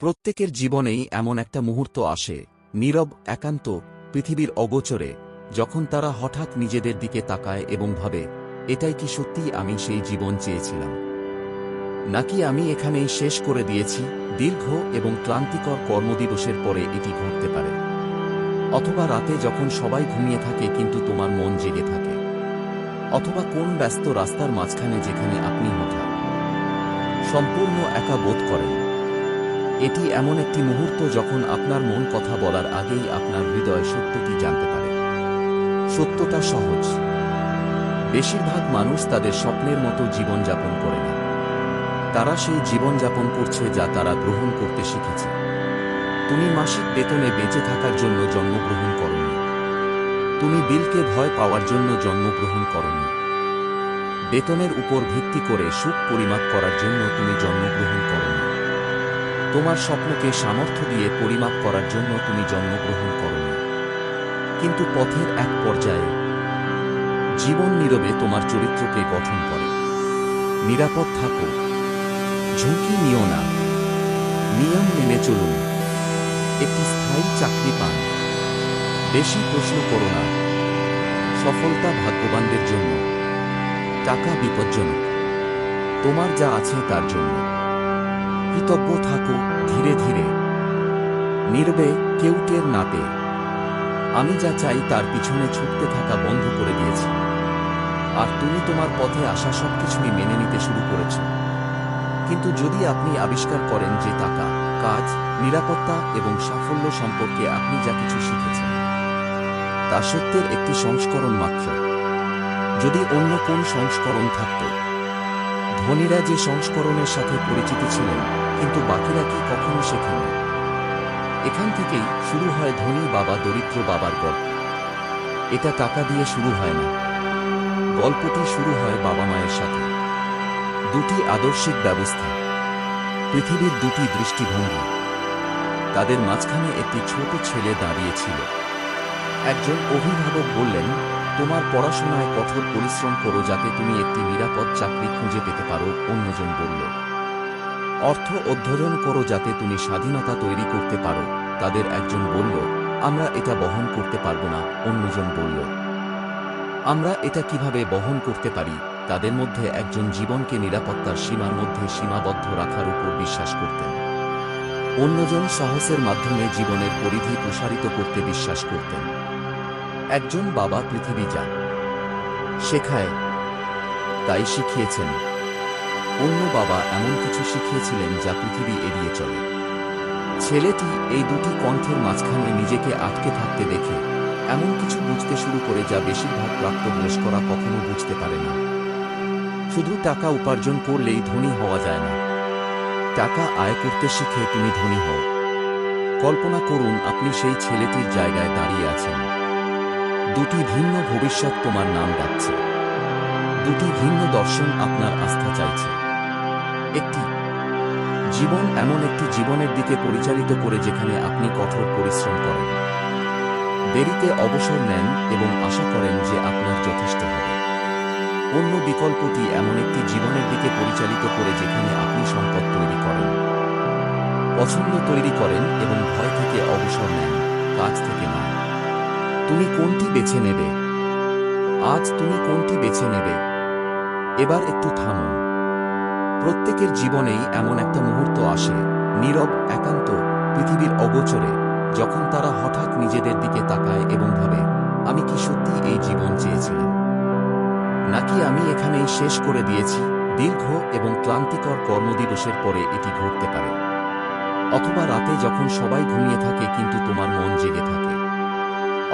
প্রত্যেকের জীবনেই এমন একটা মুহূর্ত আসে, নীরব, একান্ত, পৃথিবীর অগোচরে, যখন তারা হঠাৎ নিজেদের দিকে তাকায় এবং ভাবে, এটাই কি সত্যিই আমি সেই জীবন চেয়েছিলাম, নাকি আমি এখানেই শেষ করে দিয়েছি। দীর্ঘ এবং ক্লান্তিকর কর্মদিবসের পরে এটি ঘটতে পারে। অথবা রাতে যখন সবাই ঘুমিয়ে থাকে কিন্তু তোমার মন জেগে থাকে। অথবা কোন ব্যস্ত রাস্তার মাঝখানে যেখানে আপনি হঠাৎ সম্পূর্ণ একা বোধ করেন। এটি এমন একটি মুহূর্ত যখন আপনার মন কথা বলার আগেই আপনার হৃদয় সত্যটি জানতে পারে। সত্যটা সহজ। বেশিরভাগ মানুষ তাদের স্বপ্নের মতো জীবনযাপন করে না। তারা সেই জীবনযাপন করছে যা তারা গ্রহণ করতে শিখেছে। তুমি মাসিক বেতনে বেঁচে থাকার জন্য জন্মগ্রহণ করনি। তুমি বিলকে ভয় পাওয়ার জন্য জন্মগ্রহণ করনি। বেতনের উপর ভিত্তি করে সুখ পরিমাপ করার জন্য তুমি জন্মগ্রহণ করনি। তোমার স্বপ্নকে সামর্থ্য দিয়ে পরিমাপ করার জন্য তুমি জন্মগ্রহণ করনি। কিন্তু পথের এক পর্যায়ে জীবন নীরবে তোমার চরিত্রকে গঠন করে। নিরাপদ থাকো, ঝুঁকি নিও না, নিয়ম মেনে চলুন, একটি স্থায়ী চাকরি পান, বেশি প্রশ্ন করো না। সফলতা ভাগ্যবানদের জন্য, টাকা বিপজ্জনক। তোমার যা আছে তার জন্য কৃতজ্ঞ থাকো, ধীরে ধীরে, নীরবে, কেউ টের না পেয়ে। আমি যা চাই তার পিছনে ছুটতে থাকা বন্ধ করে দিয়েছি, আর তুমি তোমার পথে আসা সবকিছুই মেনে নিতে শুরু করেছ। কিন্তু যদি আপনি আবিষ্কার করেন যে টাকা, কাজ, নিরাপত্তা এবং সাফল্য সম্পর্কে আপনি যা কিছু শিখেছেন তা সত্যের একটি সংস্করণ মাত্র, যদি অন্য কোন সংস্করণ থাকত, ধনীরা যে সংস্করণের সাথে পরিচিত ছিলেন কিন্তু বাকিরা কি কখনো শেখেনি। এখান থেকেই শুরু হয় ধনী বাবা দরিদ্র বাবার গল্প। এটা টাকা দিয়ে শুরু হয় না। গল্পটি শুরু হয় বাবা মায়ের সাথে। দুটি আদর্শিক ব্যবস্থা, পৃথিবীর দুটি দৃষ্টিভঙ্গি, তাদের মাঝখানে একটি ছোট ছেলে দাঁড়িয়েছিল। একজন অভিভাবক বললেন, তোমার পড়াশোনায় কঠোর পরিশ্রম করো যাতে তুমি একটি নিরাপদ চাকরি খুঁজে পেতে পারো। অন্যজন বলল, অর্থ অধ্যয়ন করো যাতে তুমি স্বাধীনতা তৈরি করতে পারো। তাদের একজন বলল, আমরা এটা বহন করতে পারব না। অন্যজন বলল, আমরা এটা কিভাবে বহন করতে পারি। তাদের মধ্যে একজন জীবনকে নিরাপত্তার সীমার মধ্যে সীমাবদ্ধ রাখার উপর বিশ্বাস করতেন। অন্যজন সাহসের মাধ্যমে জীবনের পরিধি প্রসারিত করতে বিশ্বাস করতেন। একজন বাবা পৃথিবী যা শেখায় তাই শিখিয়েছেন। অন্য বাবা এমন কিছু শিখিয়েছিলেন যা পৃথিবী এড়িয়ে চলে। ছেলেটি এই দুটি কণ্ঠের মাঝখানে নিজেকে আটকে থাকতে দেখে এমন কিছু বুঝতে শুরু করে যা বেশিরভাগ প্রাপ্তবয়স্করা কখনো বুঝতে পারে না। শুধু টাকা উপার্জন করলেই ধনী হওয়া যায় না। টাকা আয় করতে শিখে তুমি ধনী হও। কল্পনা করুন আপনি সেই ছেলেটির জায়গায় দাঁড়িয়ে আছেন। দুটি ভিন্ন ভবিষ্যৎ তোমার নাম ডাকছে। দুটি ভিন্ন দর্শন আপনার আস্থা চাইছে। একটি জীবন এমন একটি জীবনের দিকে পরিচালিত করে যেখানে আপনি কঠোর পরিশ্রম করেন, দেরিতে অবসর নেন এবং আশা করেন যে আপনার যথেষ্ট হবে। অন্য বিকল্পটি এমন একটি জীবনের দিকে পরিচালিত করে যেখানে আপনি সম্পদ তৈরি করেন, পছন্দ তৈরি করেন এবং ভয় থেকে অবসর নেন, কাজ থেকে নয়। তুমি কোনটি বেছে নেবে? আজ তুমি কোনটি বেছে নেবে? এবার একটু থামুন। প্রত্যেকের জীবনেই এমন একটা মুহূর্ত আসে, নীরব, একান্ত, পৃথিবীর অগোচরে, যখন তারা হঠাৎ নিজেদের দিকে তাকায় এবং ভাবে, আমি কি সত্যি এই জীবন চেয়েছিলাম, নাকি আমি এখানেই শেষ করে দিয়েছি। দীর্ঘ এবং ক্লান্তিকর কর্মদিবসের পরে এটি ঘটতে পারে। অথবা রাতে যখন সবাই ঘুমিয়ে থাকে কিন্তু তোমার মন জেগে থাকে।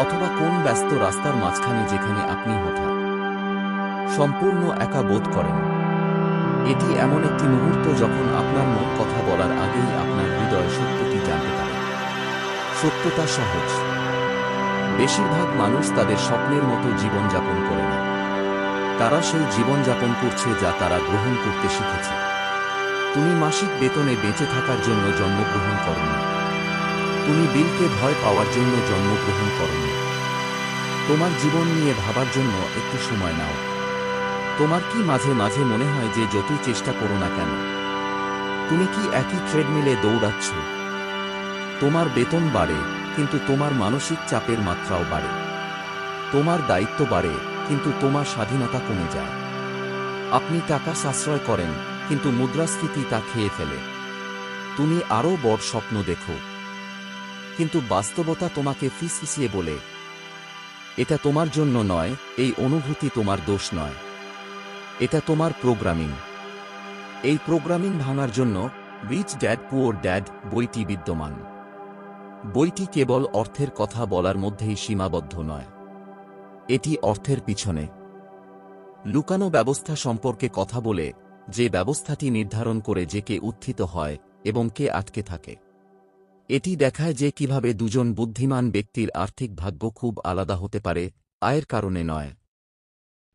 অথবা কোন ব্যস্ত রাস্তার মাঝখানে যেখানে আপনি হঠাৎ সম্পূর্ণ একা বোধ করেন। এটি এমন একটি মুহূর্ত যখন আপনার মন কথা বলার আগেই আপনার হৃদয় সত্যটি জানতে পারে। সত্যটা সহজ। বেশিরভাগ মানুষ তাদের স্বপ্নের মতো জীবনযাপন করে না। তারা সেই জীবনযাপন করছে যা তারা গ্রহণ করতে শিখেছে। তুমি মাসিক বেতনে বেঁচে থাকার জন্য জন্মগ্রহণ করনি। তুমি বিলকে ভয় পাওয়ার জন্য জন্মগ্রহণ করনি। তোমার জীবন নিয়ে ভাবার জন্য একটু সময় নাও। তোমার কি মাঝে মাঝে মনে হয় যে যতই চেষ্টা করো না কেন তুমি কি একই ট্রেডমিলে দৌড়াচ্ছ? তোমার বেতন বাড়ে, কিন্তু তোমার মানসিক চাপের মাত্রাও বাড়ে। তোমার দায়িত্ব বাড়ে, কিন্তু তোমার স্বাধীনতা কমে যায়। আপনি টাকা সাশ্রয় করেন, কিন্তু মুদ্রাস্ফীতি তা খেয়ে ফেলে। তুমি আরও বড় স্বপ্ন দেখো, কিন্তু বাস্তবতা তোমাকে ফিসফিসিয়ে বলে, এটা তোমার জন্য নয়, এই অনুভূতি তোমার দোষ নয়, এটা তোমার প্রোগ্রামিং। এই প্রোগ্রামিং ভাঙার জন্য রিচ ড্যাড পুয়ার ড্যাড বইটি বিদ্যমান। বইটি কেবল অর্থের কথা বলার মধ্যেই সীমাবদ্ধ নয়, এটি অর্থের পিছনে লুকানো ব্যবস্থা সম্পর্কে কথা বলে, যে ব্যবস্থাটি নির্ধারণ করে যে কে উত্থিত হয় এবং কে আটকে থাকে। এটি দেখায় যে কিভাবে দুজন বুদ্ধিমান ব্যক্তির আর্থিক ভাগ্য খুব আলাদা হতে পারে, আয়ের কারণে নয়,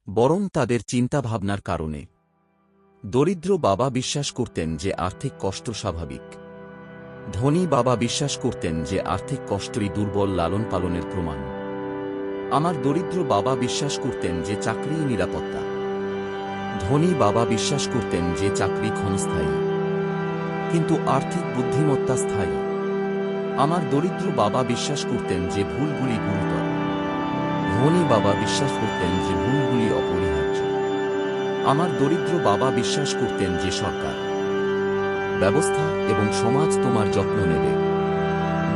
বরং তাদের চিন্তাভাবনার কারণে। দরিদ্র বাবা বিশ্বাস করতেন যে আর্থিক কষ্ট স্বাভাবিক। ধনী বাবা বিশ্বাস করতেন যে আর্থিক কষ্টই দুর্বল লালন পালনের প্রমাণ। আমার দরিদ্র বাবা বিশ্বাস করতেন যে চাকরিই নিরাপত্তা। ধনী বাবা বিশ্বাস করতেন যে চাকরি ক্ষণস্থায়ী, কিন্তু আর্থিক বুদ্ধিমত্তা স্থায়ী। আমার দরিদ্র বাবা বিশ্বাস করতেন যে ভুলগুলি গুরুতর। ধনী বাবা বিশ্বাস করতেন যে ভুলগুলি অপরিহার্য। আমার দরিদ্র বাবা বিশ্বাস করতেন যে সরকার, ব্যবস্থা এবং সমাজ তোমার যত্ন নেবে।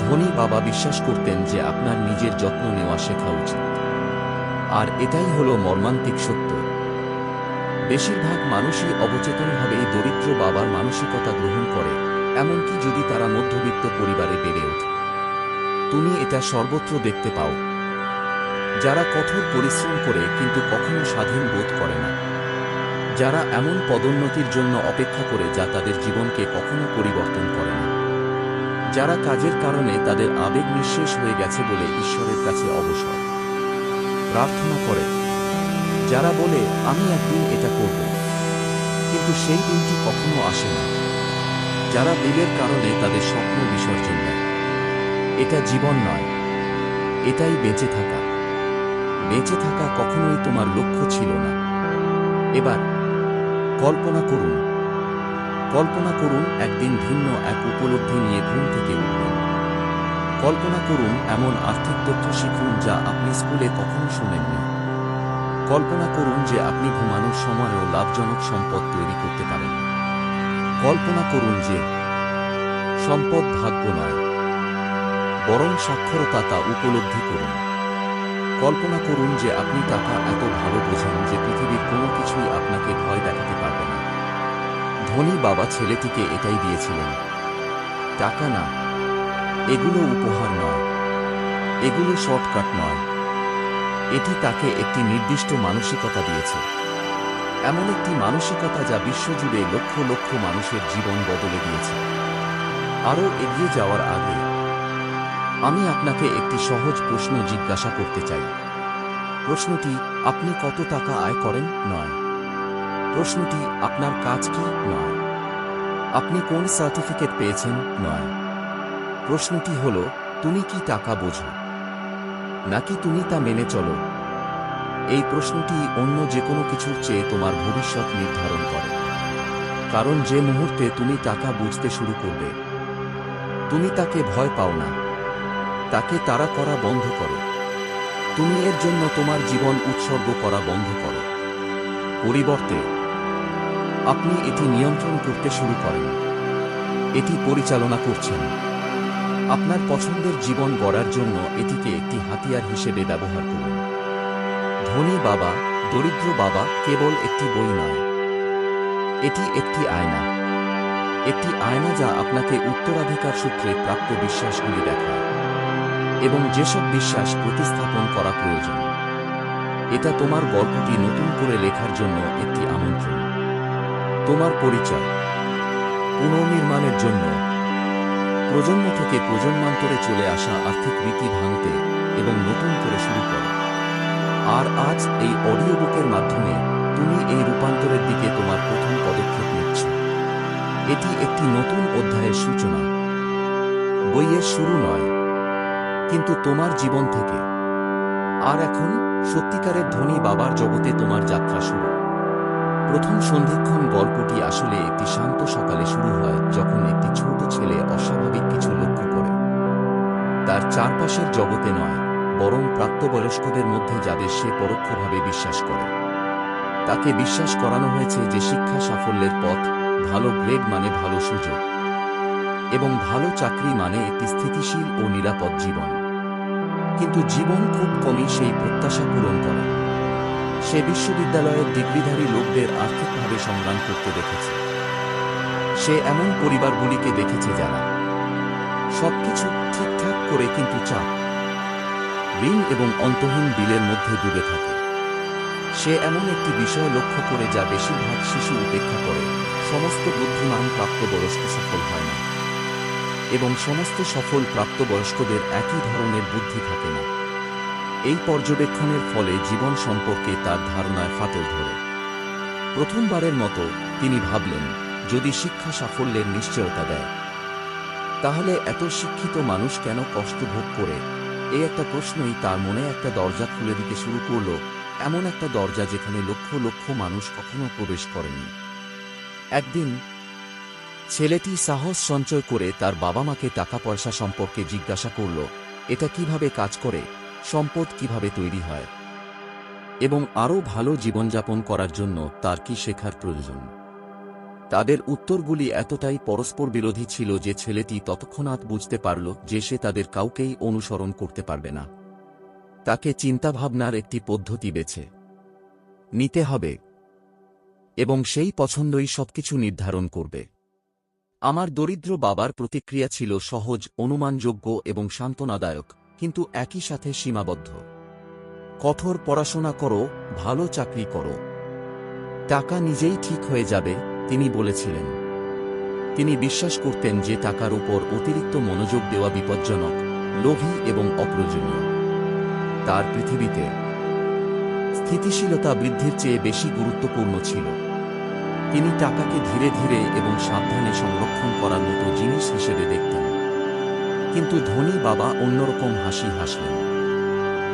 ধনী বাবা বিশ্বাস করতেন যে আপনার নিজের যত্ন নেওয়া শেখা উচিত। আর এটাই হলো মর্মান্তিক সত্য। বেশিরভাগ মানুষই অবচেতনভাবেই দরিদ্র বাবার মানসিকতা গ্রহণ করে, এমনকি যদি তারা মধ্যবিত্ত পরিবারে বেড়ে ওঠে। তুমি এটা সর্বত্র দেখতে পাও। যারা কঠোর পরিশ্রম করে কিন্তু কখনো স্বাধীন বোধ করে না, যারা এমন পদোন্নতির জন্য অপেক্ষা করে যা তাদের জীবনকে কখনো পরিবর্তন করে না, যারা কাজের কারণে তাদের আবেগ নিঃশেষ হয়ে গেছে বলে ঈশ্বরের কাছে অবসর প্রার্থনা করে, যারা বলে আমি একদিন এটা করব, কিন্তু সেই দিনটি কখনো আসে না, যারা বিলের কারণে তাদের স্বপ্ন বিসর্জন দেয়। এটা জীবন নয়, এটাই বেঁচে থাকা। বেঁচে থাকা কখনোই তোমার লক্ষ্য ছিল না। এবার কল্পনা করুন, কল্পনা করুন একদিন ভিন্ন এক উপলব্ধি নিয়ে ঘুম থেকে উঠবেন। কল্পনা করুন এমন আর্থিক তথ্য শিখুন যা আপনি স্কুলে কখনো শোনেননি। কল্পনা করুন যে আপনি ঘুমানোর সময়ও লাভজনক সম্পদ তৈরি করতে পারেন। কল্পনা করুন যে সম্পদ ভাগ্য নয়, বরং সাক্ষরতা তা উপলব্ধি করুন। কল্পনা করুন যে আপনি টাকা এত ভালো বোঝেন যে পৃথিবীর কোনো কিছুই আপনাকে ভয় দেখাতে পারবে না। ধনী বাবা ছেলেটিকে এটাই দিয়েছিলেন, টাকা না। এগুলো উপহার নয়, এগুলো শর্টকাট নয়। এটি তাকে একটি নির্দিষ্ট মানসিকতা দিয়েছে, এমন একটি মানসিকতা যা বিশ্বজুড়ে লক্ষ লক্ষ মানুষের জীবন বদলে দিয়েছে। আরও এগিয়ে যাওয়ার আগে আমি আপনাকে একটি সহজ প্রশ্ন জিজ্ঞাসা করতে চাই। প্রশ্নটি আপনি কত টাকা আয় করেন নয়। প্রশ্নটি আপনার কাজ কি নয়। আপনি কোন সার্টিফিকেট পেয়েছেন নয়। প্রশ্নটি হল তুমি কি টাকা বোঝো, নাকি তুমি তা মেনে চলো। এই প্রশ্নটি অন্য যে কোনো কিছুর চেয়ে তোমার ভবিষ্যৎ নির্ধারণ করে। কারণ যে মুহূর্তে তুমি টাকা বুঝতে শুরু করবে, তুমি তাকে ভয় পাও না, তাকে তাড়া করা বন্ধ করো। তুমি এর জন্য তোমার জীবন উৎসর্গ করা বন্ধ করো। পরিবর্তে আপনি এটি নিয়ন্ত্রণ করতে শুরু করেন, এটি পরিচালনা করছেন। আপনার পছন্দের জীবন গড়ার জন্য এটিকে একটি হাতিয়ার হিসেবে ব্যবহার করুন। ধনী বাবা, দরিদ্র বাবা কেবল একটি বই নয়, এটি একটি আয়না। একটি আয়না যা আপনাকে উত্তরাধিকার সূত্রে প্রাপ্ত বিশ্বাসগুলি দেখায় এবং যেসব বিশ্বাস প্রতিস্থাপন করা প্রয়োজন। এটা তোমার গল্পটি নতুন করে লেখার জন্য একটি আমন্ত্রণ। তোমার পরিচয় পুনর্নির্মাণের জন্য প্রজন্ম থেকে প্রজন্মান্তরে চলে আসা আর্থিক রীতি ভাঙতে এবং নতুন করে শুরু করো। আর আজ এই অডিও বুকের মাধ্যমে তুমি এই রূপান্তরের দিকে তোমার প্রথম পদক্ষেপ নিচ্ছ। এটি একটি নতুন অধ্যায়ের সূচনা, বইয়ের শুরু নয়, কিন্তু তোমার জীবন থেকে। আর এখন সত্যিকারের ধনী বাবার জগতে তোমার যাত্রা শুরু। প্রথম সন্ধিক্ষণ গল্পটি আসলে একটি শান্ত সকালে শুরু হয়, যখন একটি ছোট ছেলে অস্বাভাবিক কিছু লক্ষ্য করে। তার চারপাশের জগতে নয়, বরং প্রাপ্তবয়স্কদের মধ্যে যাদের সে পরোক্ষভাবে বিশ্বাস করে। তাকে বিশ্বাস করানো হয়েছে যে শিক্ষা সাফল্যের পথ, ভালো গ্রেড মানে ভালো সুযোগ, এবং ভালো চাকরি মানে একটি স্থিতিশীল ও নিরাপদ জীবন। কিন্তু জীবন খুব কমই সেই প্রত্যাশা পূরণ করে। সে বিশ্ববিদ্যালয়ের ডিগ্রিধারী লোকদের আর্থিকভাবে সংগ্রাম করতে দেখেছে। সে এমন পরিবারগুলিকে দেখেছে যারা সবকিছু ঠিকঠাক করে কিন্তু চাপ, ঋণ এবং অন্তহীন বিলের মধ্যে ডুবে থাকে। সে এমন একটি বিষয় লক্ষ্য করে যা বেশিরভাগ শিশু উপেক্ষা করে: সমস্ত বুদ্ধিমান প্রাপ্তবয়স্ক সফল হয় না, এবং সমস্ত সফল প্রাপ্তবয়স্কদের একই ধরনের বুদ্ধি থাকে না। এই পর্যবেক্ষণের ফলে জীবন সম্পর্কে তার ধারণায় ফাটল ধরে। প্রথমবারের মতো তিনি ভাবলেন, যদি শিক্ষা সাফল্যের নিশ্চয়তা দেয়, তাহলে এত শিক্ষিত মানুষ কেন কষ্ট ভোগ করে? এই একটা প্রশ্নই তার মনে একটা দরজা খুলে দিতে শুরু করল, এমন একটা দরজা যেখানে লক্ষ লক্ষ মানুষ কখনো প্রবেশ করেনি। একদিন ছেলেটি সাহস সঞ্চয় করে তার বাবা মাকে টাকা পয়সা সম্পর্কে জিজ্ঞাসা করল, এটা কিভাবে কাজ করে, সম্পদ কিভাবে তৈরি হয়, এবং আরও ভালো জীবনযাপন করার জন্য তার কি শেখার প্রয়োজন। তাদের উত্তরগুলি এতটাই পরস্পর বিরোধী ছিল যে ছেলেটি তৎক্ষণাৎ বুঝতে পারল যে সে তাদের কাউকেই অনুসরণ করতে পারবে না। তাকে চিন্তাভাবনার একটি পদ্ধতি বেছে নিতে হবে, এবং সেই পছন্দই সবকিছু নির্ধারণ করবে। আমার দরিদ্র বাবার প্রতিক্রিয়া ছিল সহজ, অনুমানযোগ্য এবং সান্ত্বনাদায়ক, কিন্তু একই সাথে সীমাবদ্ধ। কঠোর পড়াশোনা করো, ভালো চাকরি করো, টাকা নিজেই ঠিক হয়ে যাবে, তিনি বলেছিলেন। তিনি বিশ্বাস করতেন যে টাকার উপর অতিরিক্ত মনোযোগ দেওয়া বিপজ্জনক, লোভী এবং অপ্রয়োজনীয়। তার পৃথিবীতে স্থিতিশীলতা বৃদ্ধির চেয়ে বেশি গুরুত্বপূর্ণ ছিল। তিনি টাকাকে ধীরে ধীরে এবং সাবধানে সংরক্ষণ করার মতো জিনিস হিসেবে দেখতেন। কিন্তু ধনী বাবা অন্যরকম হাসি হাসলেন।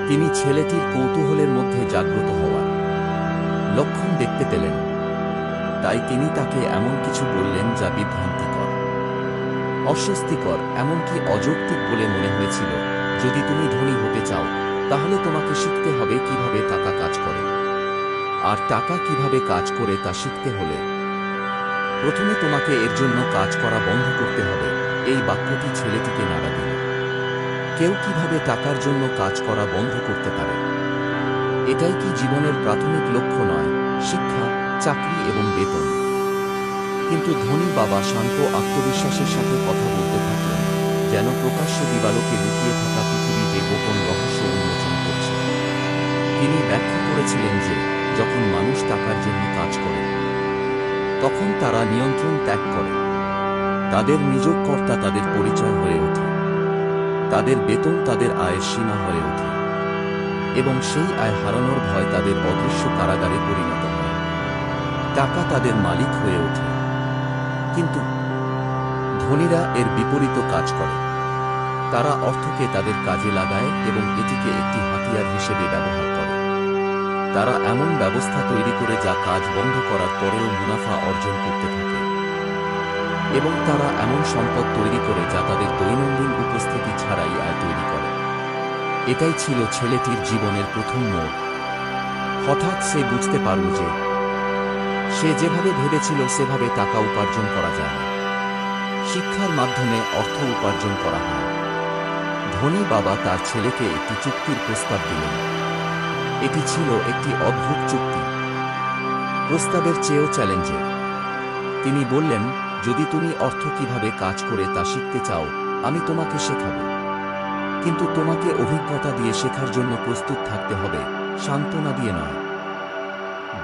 তিনি ছেলেটির কৌতূহলের মধ্যে জাগ্রত হওয়ার লক্ষণ দেখতে পেলেন। তাই তিনি তাকে এমন কিছু বললেন যা বিভ্রান্তিকর, অস্বস্তিকর, এমনকি অযৌক্তিক বলে মনে হয়েছিল। যদি তুমি ধনী হতে চাও, তাহলে তোমাকে শিখতে হবে কিভাবে টাকা কাজ করে, আর টাকা কিভাবে কাজ করে তা শিখতে হলে প্রথমে তোমাকে এর জন্য কাজ করা বন্ধ করতে হবে। এই বাক্যটি ছেলেটিকে নাড়া দিল। কেউ কিভাবে টাকার জন্য কাজ করা বন্ধ করতে পারে? এটাই কি জীবনের প্রাথমিক লক্ষ্য নয়? শিক্ষা, চাকরি এবং বেতন। কিন্তু ধনী বাবা শান্ত আত্মবিশ্বাসের সাথে কথা বলতে থাকলেন, যেন প্রকাশ্য দিবালোকে লুকিয়ে থাকা পৃথিবীতে গোপন রহস্য উন্মোচন করছে। তিনি ব্যাখ্যা করেছিলেন যে যখন মানুষ টাকার জন্য কাজ করে, তখন তারা নিয়ন্ত্রণ ত্যাগ করে। তাদের নিযোগ কর্তা তাদের পরিচয় হয়ে ওঠে। তাদের বেতন তাদের আয়ের সীমা হয়ে ওঠে, এবং সেই আয় হারানোর ভয় তাদের অদৃশ্য কারাগারে পরিণত হয়। টাকা তাদের মালিক হয়ে ওঠে। কিন্তু ধনীরা এর বিপরীত কাজ করে। তারা অর্থকে তাদের কাজে লাগায় এবং এটিকে একটি হাতিয়ার হিসেবে ব্যবহার করে। তারা এমন ব্যবস্থা তৈরি করে যা কাজ বন্ধ করার পরেও মুনাফা অর্জন করতে থাকে, এবং তারা এমন সম্পদ তৈরি করে যা তাদের দৈনন্দিন উপস্থিতি ছাড়াই আয় তৈরি করে। এটাই ছিল ছেলেটির জীবনের প্রথম মোড়। হঠাৎ সে বুঝতে পারল যে সে যেভাবে ভেবেছিল সেভাবে টাকা উপার্জন করা যায় না। শিক্ষার মাধ্যমে অর্থ উপার্জন করা হয়। ধনী বাবা তার ছেলেকে একটি চুক্তির প্রস্তাব দিলেন। এটি ছিল একটি অদ্ভুত চুক্তি, প্রস্তাবের চেয়েও চ্যালেঞ্জিং। তিনি বললেন, যদি তুমি অর্থ কিভাবে কাজ করে তা শিখতে চাও, আমি তোমাকে শেখাব। কিন্তু তোমাকে অভিজ্ঞতা দিয়ে শেখার জন্য প্রস্তুত থাকতে হবে, সান্ত্বনা দিয়ে নয়,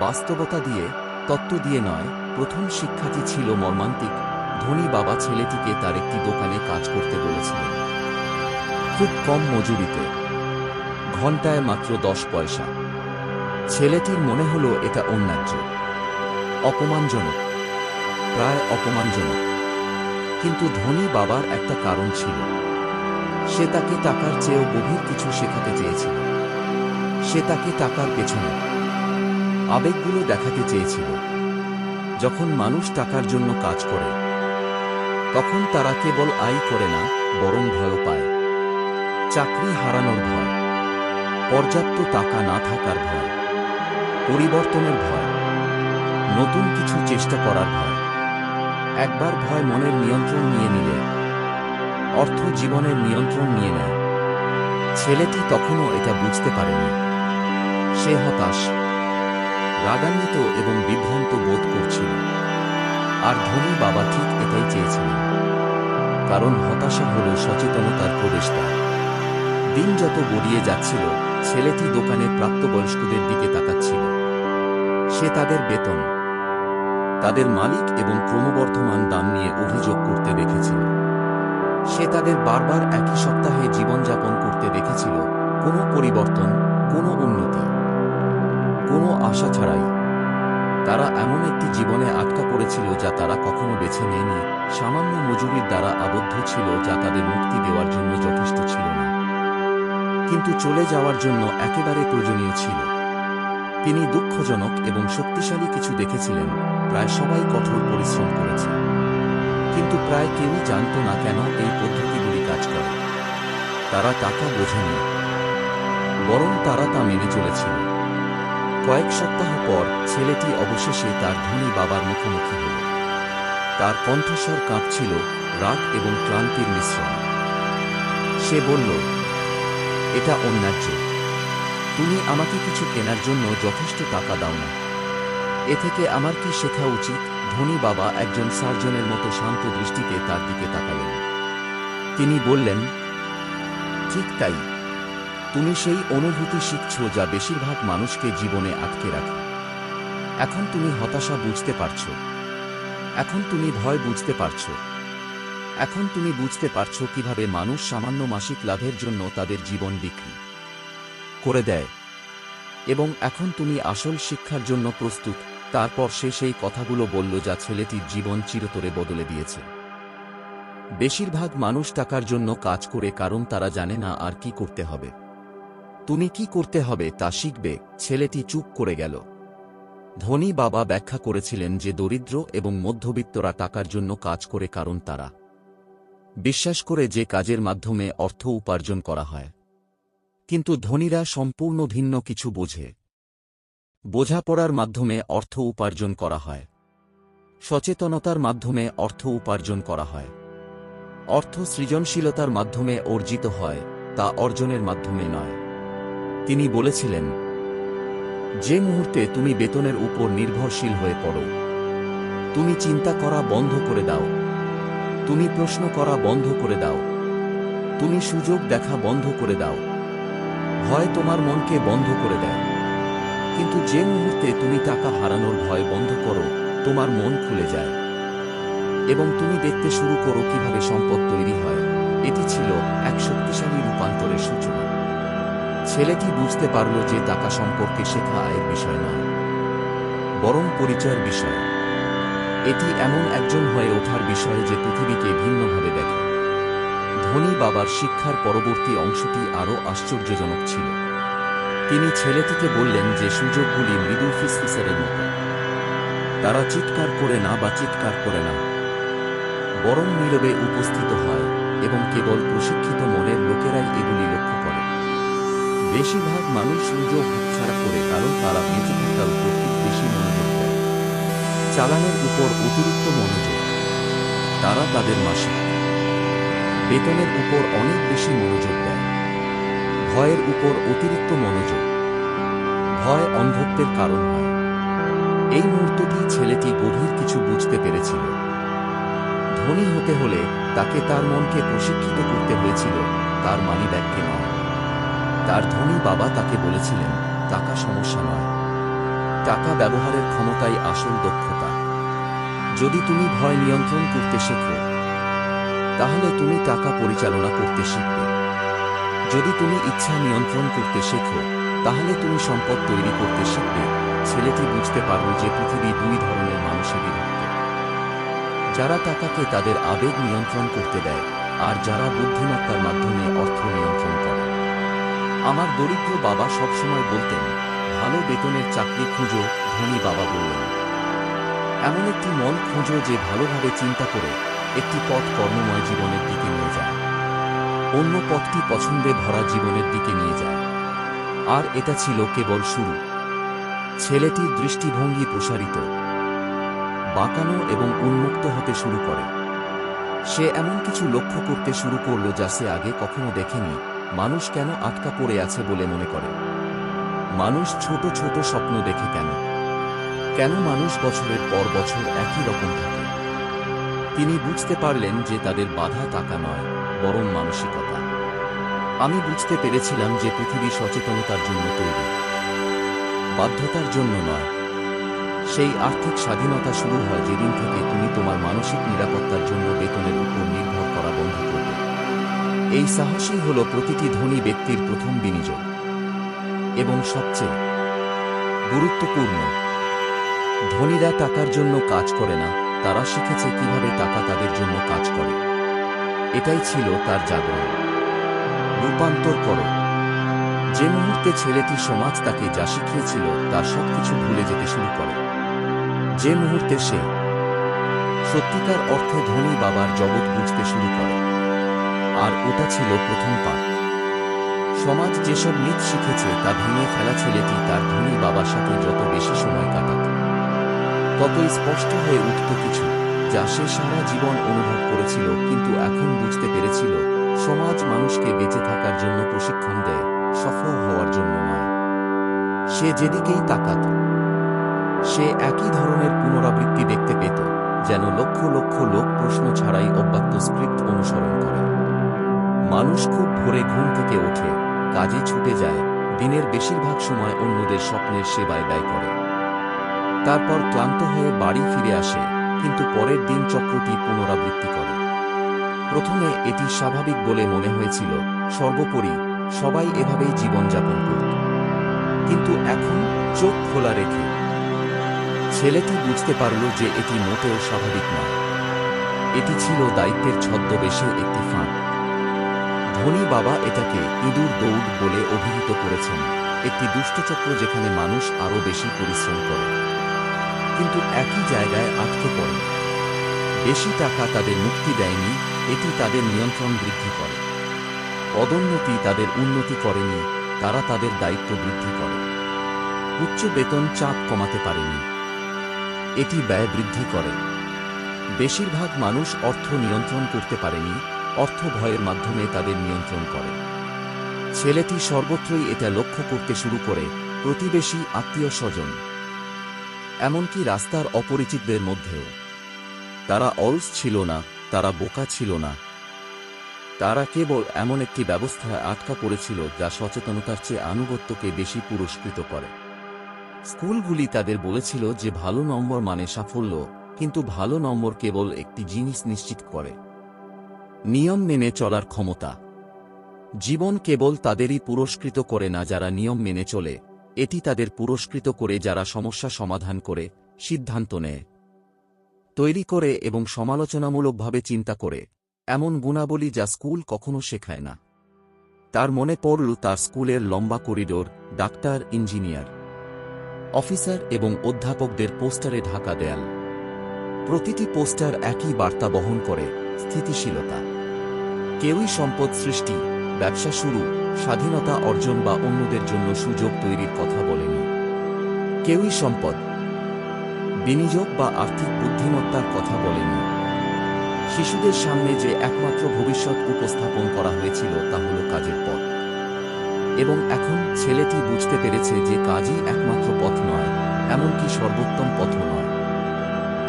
বাস্তবতা দিয়ে, তত্ত্ব দিয়ে নয়। প্রথম শিক্ষাটি ছিল মর্মান্তিক। ধনী বাবা ছেলেটিকে তার একটি দোকানে কাজ করতে বলেছিলেন, খুব কম মজুরিতে, ঘন্টায় মাত্র 10 পয়সা। ছেলেটির মনে হলো এটা অন্যায্য, অপমানজনক, প্রায় অপমানজনক। কিন্তু ধনী বাবার একটা কারণ ছিল। সে তাকে টাকার চেয়েও গভীর কিছু শেখাতে চেয়েছিল। সে তাকে টাকার পেছনে আবেগগুলো দেখাতে চেয়েছিল। যখন মানুষ টাকার জন্য কাজ করে, তখন তারা কেবল আয় করে না, বরং ভয় পায়। চাকরি হারানোর ভয়, পর্যাপ্ত টাকা না থাকার ভয়, পরিবর্তনের ভয়, নতুন কিছু চেষ্টা করার ভয়। একবার ভয় মনের নিয়ন্ত্রণ নিয়ে নিলে অর্থ জীবনের নিয়ন্ত্রণ নিয়ে নেয়। ছেলেটি তখনও এটা বুঝতে পারেনি। সে হতাশ, রাগান্বিত এবং বিভ্রান্ত বোধ করছিল। আর ধনী বাবা ঠিক এটাই চেয়েছিলেন, কারণ হতাশা হল সচেতনতার প্রবেশদ্বার। দিন যত গড়িয়ে যাচ্ছিল, ছেলেটি দোকানের প্রাপ্তবয়স্কদের দিকে তাকাচ্ছিল। সে তাদের বেতন, তাদের মালিক এবং ক্রমবর্ধমান দাম নিয়ে অভিযোগ করতে দেখেছিল। সে তাদের বারবার একই সপ্তাহে জীবনযাপন করতে দেখেছিল, কোনো পরিবর্তন, কোনো উন্নতি, কোনো আশা ছাড়াই। তারা এমন একটি জীবনে আটকা পড়েছিল যা তারা কখনো বেছে নেয়নি, সামান্য মজুরির দ্বারা আবদ্ধ ছিল যা তাদের মুক্তি দেওয়ার জন্য যথেষ্ট ছিল না, কিন্তু চলে যাওয়ার জন্য একেবারে প্রয়োজনীয় ছিল। তিনি দুঃখজনক এবং শক্তিশালী কিছু দেখেছিলেন। প্রায় সবাই কঠোর পরিশ্রম করেছে, কিন্তু প্রায় কেউই জানত না কেন এই পদ্ধতিগুলি কাজ করে। তারা টাকা বোঝেনি, বরং তারা তা মেনে চলেছিল। কয়েক সপ্তাহ পর ছেলেটি অবশেষে তার ধনী বাবার মুখোমুখি হল। তার কণ্ঠস্বর কাঁপছিল, রাগ এবং ক্লান্তির মিশ্রণ। সে বলল, এটা অন্যায্য। তুমি আমাকে কিছু কেনার জন্য যথেষ্ট টাকা দাও না। এ থেকে আমার কি শেখা উচিত? ধনী বাবা একজন সার্জনের মতো শান্ত দৃষ্টিতে তার দিকে তাকালেন। তিনি বললেন, ঠিক তাই। তুমি সেই অনুভূতি শিখছ যা বেশিরভাগ মানুষকে জীবনে আটকে রাখে। এখন তুমি হতাশা বুঝতে পারছ। এখন তুমি ভয় বুঝতে পারছ। এখন তুমি বুঝতে পারছ কিভাবে মানুষ সামান্য মাসিক লাভের জন্য তাদের জীবন বিক্রি করে দেয়। এবং এখন তুমি আসল শিক্ষার জন্য প্রস্তুত। তারপর সে সেই কথাগুলো বলল যা ছেলেটির জীবন চিরতরে বদলে দিয়েছে। বেশিরভাগ মানুষ টাকার জন্য কাজ করে কারণ তারা জানে না আর কি করতে হবে। তুমি কি করতে হবে তা শিখবে। ছেলেটি চুপ করে গেল। ধনী বাবা ব্যাখ্যা করেছিলেন যে দরিদ্র এবং মধ্যবিত্তরা টাকার জন্য কাজ করে কারণ তারা বিশ্বাস করে যে কাজের মাধ্যমে অর্থ উপার্জন করা হয়। কিন্তু ধনীরা সম্পূর্ণ ভিন্ন কিছু বোঝে। বোঝাপড়ার মাধ্যমে অর্থ উপার্জন করা হয়, সচেতনতার মাধ্যমে অর্থ উপার্জন করা হয়। অর্থ সৃজনশীলতার মাধ্যমে অর্জিত হয়, তা অর্জনের মাধ্যমে নয়। তিনি বলেছিলেন, যে মুহূর্তে তুমি বেতনের উপর নির্ভরশীল হয়ে পড়ো, তুমি চিন্তা করা বন্ধ করে দাও, তুমি প্রশ্ন করা বন্ধ করে দাও, তুমি সুযোগ দেখা বন্ধ করে দাও, ভয় তোমার মনকে বন্ধ করে দেয়। কিন্তু যে মুহূর্তে তুমি টাকা হারানোর ভয় বন্ধ করো, তোমার মন খুলে যায় এবং তুমি দেখতে শুরু করো কিভাবে সম্পদ তৈরি হয়। এটি ছিল এক শক্তিশালী রূপান্তরের সূচনা। ছেলেটি বুঝতে পারল যে টাকা সম্পর্কে শেখা আয়ের বিষয় নয়, বরং পরিচয়ের বিষয়। এটি এমন একজন হয়ে ওঠার বিষয় যে পৃথিবীকে ভিন্নভাবে দেখে। ধনী বাবার শিক্ষার পরবর্তী অংশটি আরও আশ্চর্যজনক ছিল। তিনি ছেলেটিকে বললেন যে সুযোগগুলি মৃদু ফিসফিসারের মতো। তারা চিৎকার করে না বা চিৎকার করে না, বরং নীরবে উপস্থিত হয় এবং কেবল প্রশিক্ষিত মনের লোকেরাই এগুলি লক্ষ্য করে। বেশিরভাগ মানুষ সুযোগ হাতছাড়া করে কারণ তারা বেঁচে থাকার উপর খুব বেশি মনোযোগ দেয়, চালানের উপর অতিরিক্ত মনোযোগ। তারা তাদের মাসিক বেতনের উপর অনেক বেশি মনোযোগ দেয়, ভয়ের উপর অতিরিক্ত মনোযোগ। ভয় অন্ধত্বের কারণ হয়। এই মুহূর্তটি ছেলেটি গভীর কিছু বুঝতে পেরেছিল। ধনী হতে হলে তাকে তার মনকে প্রশিক্ষিত করতে হয়েছিল, তার মানিব্যাগকে নয়। তার ধনী বাবা তাকে বলেছিলেন, টাকা সমস্যা নয়, টাকা ব্যবহারের ক্ষমতাই আসল দক্ষতা। যদি তুমি ভয় নিয়ন্ত্রণ করতে শেখো, তাহলে তুমি টাকা পরিচালনা করতে শিখবে। যদি তুমি ইচ্ছা নিয়ন্ত্রণ করতে শেখো, তাহলে তুমি সম্পদ তৈরি করতে শিখবে। ছেলেটি বুঝতে পারল যে পৃথিবী দুই ধরনের মানুষের বিভক্ত, যারা টাকাকে তাদের আবেগ নিয়ন্ত্রণ করতে দেয় আর যারা বুদ্ধিমত্তার মাধ্যমে অর্থ নিয়ন্ত্রণ করে। আমার দরিদ্র বাবা সবসময় বলতেন, ভালো বেতনের চাকরি খুঁজো। ধনী বাবা বললেন, এমন একটি মন খোঁজো যে ভালোভাবে চিন্তা করে একটি পথ কর্মময় জীবনের দিকে নিয়ে যায়। অন্য পথটি পছন্দে ভরা জীবনের দিকে নিয়ে যায়। আর এটা ছিল কেবল শুরু। ছেলেটির দৃষ্টিভঙ্গি প্রসারিত, বাঁকানো এবং উন্মুক্ত হতে শুরু করে। সে এমন কিছু লক্ষ্য করতে শুরু করল যা সে আগে কখনো দেখেনি। মানুষ কেন আটকা পড়ে আছে বলে মনে করে? মানুষ ছোট ছোট স্বপ্ন দেখে কেন? কেন মানুষ বছরের পর বছর একই রকম থাকে? তিনি বুঝতে পারলেন যে তাদের বাধা টাকা নয়, বরং মানসিকতা। আমি বুঝতে পেরেছিলাম যে পৃথিবী সচেতনতার জন্য তৈরি, বাধ্যতার জন্য নয়। সেই আর্থিক স্বাধীনতা শুরু হয় যেদিন থেকে তুমি তোমার মানসিক নিরাপত্তার জন্য বেতনের উপর নির্ভর করা বন্ধ করবে। এই সাহসই হল প্রতিটি ধনী ব্যক্তির প্রথম বিনিয়োগ। এবং সবচেয়ে গুরুত্বপূর্ণ, ধনীরা টাকার জন্য কাজ করে না, তারা শিখেছে কিভাবে টাকা তাদের জন্য কাজ করে। এটাই ছিল তার জাগরণ। রূপান্তর করো। যে মুহূর্তে ছেলেটি সমাজ তাকে যা শিখিয়েছিল তার সবকিছু ভুলে যেতে শুরু করে, যে মুহূর্তে সে সত্যিকার অর্থে ধনী বাবার জগৎ বুঝতে শুরু করে, আর ওটা ছিল প্রথম পাঠ। সমাজ যেসব মিথ শিখেছে তা ভেঙে ফেলা ছেলেটি তার ধনী বাবার সাথে যত বেশি সময় কাটাত, ততই স্পষ্ট হয়ে উঠত কিছু যা সে সারা জীবন অনুভব করেছিল কিন্তু এখন বুঝতে পেরেছিল। সমাজ মানুষকে বেঁচে থাকার জন্য প্রশিক্ষণ দেয়, সফল হওয়ার জন্য নয়। সে যেদিকেই তাকাত সে একই ধরনের পুনরাবৃত্তি দেখতে পেত, যেন লক্ষ লক্ষ লোক প্রশ্ন ছাড়াই অব্যক্ত স্ক্রিপ্ট অনুসরণ করে। মানুষ খুব ভোরে ঘুম থেকে ওঠে, কাজে ছুটে যায়, দিনের বেশিরভাগ সময় অন্যদের স্বপ্নের সেবায় ব্যয় করে। তারপর ক্লান্ত হয়ে বাড়ি ফিরে আসে, কিন্তু পরের দিন চক্রটি পুনরাবৃত্তি করে। প্রথমে এটি স্বাভাবিক বলে মনে হয়েছিল, সর্বোপরি সবাই এভাবেই জীবনযাপন করত। কিন্তু এখন চোখ খোলা রেখে ছেলেটি বুঝতে পারল যে এটি মোটেও স্বাভাবিক নয়। এটি ছিল দায়িত্বের ছদ্মবেশে একটি ফাঁদ। ধনী বাবা এটাকে ইঁদুর দৌড় বলে অভিহিত করেছেন, একটি দুষ্টচক্র যেখানে মানুষ আরও বেশি পরিশ্রম করে কিন্তু একই জায়গায় আটকে পড়ে। বেশি টাকা তাদের মুক্তি দেয়নি, এটি তাদের নিয়ন্ত্রণ বৃদ্ধি করে। পদোন্নতি তাদের উন্নতি করেনি, তারা তাদের দায়িত্ব বৃদ্ধি করে। উচ্চ বেতন চাপ কমাতে পারেনি, এটি ব্যয় বৃদ্ধি করে। বেশিরভাগ মানুষ অর্থ নিয়ন্ত্রণ করতে পারেনি, অর্থ ভয়ের মাধ্যমে তাদের নিয়ন্ত্রণ করে। ছেলেটি সর্বত্রই এটা লক্ষ্য করতে শুরু করে, প্রতিবেশী, আত্মীয় স্বজন, এমনকি রাস্তার অপরিচিতদের মধ্যেও। তারা অলস ছিল না, তারা বোকা ছিল না, তারা কেবল এমন একটি ব্যবস্থায় আটকা পড়েছিল যা সচেতনতার চেয়ে আনুগত্যকে বেশি পুরস্কৃত করে। স্কুলগুলি তাদের বলেছিল যে ভালো নম্বর মানে সাফল্য, কিন্তু ভালো নম্বর কেবল একটি জিনিস নিশ্চিত করে, নিয়ম মেনে চলার ক্ষমতা। জীবন কেবল তাদেরই পুরস্কৃত করে না যারা নিয়ম মেনে চলে, এটি তাদের পুরস্কৃত করে যারা সমস্যা সমাধান করে, সিদ্ধান্ত নেয়, তৈরি করে এবং সমালোচনামূলকভাবে চিন্তা করে, এমন গুণাবলী যা স্কুল কখনো শেখায় না। তার মনে পড়ল তার স্কুলের লম্বা করিডোর, ডাক্তার, ইঞ্জিনিয়ার, অফিসার এবং অধ্যাপকদের পোস্টারে ঢাকা দেয়াল। প্রতিটি পোস্টার একই বার্তা বহন করে, স্থিতিশীলতা। কেউই সম্পদ সৃষ্টি, ব্যবসা শুরু, স্বাধীনতা অর্জন বা অন্যদের জন্য সুযোগ তৈরির কথা বলেনি। কেউই সম্পদ, বিনিয়োগ বা আর্থিক বুদ্ধিমত্তার কথা বলেনি। শিশুদের সামনে যে একমাত্র ভবিষ্যৎ উপস্থাপন করা হয়েছিল তা হল কাজের পথ। এবং এখন ছেলেটি বুঝতে পেরেছে যে কাজই একমাত্র পথ নয়, এমনকি সর্বোত্তম পথও নয়।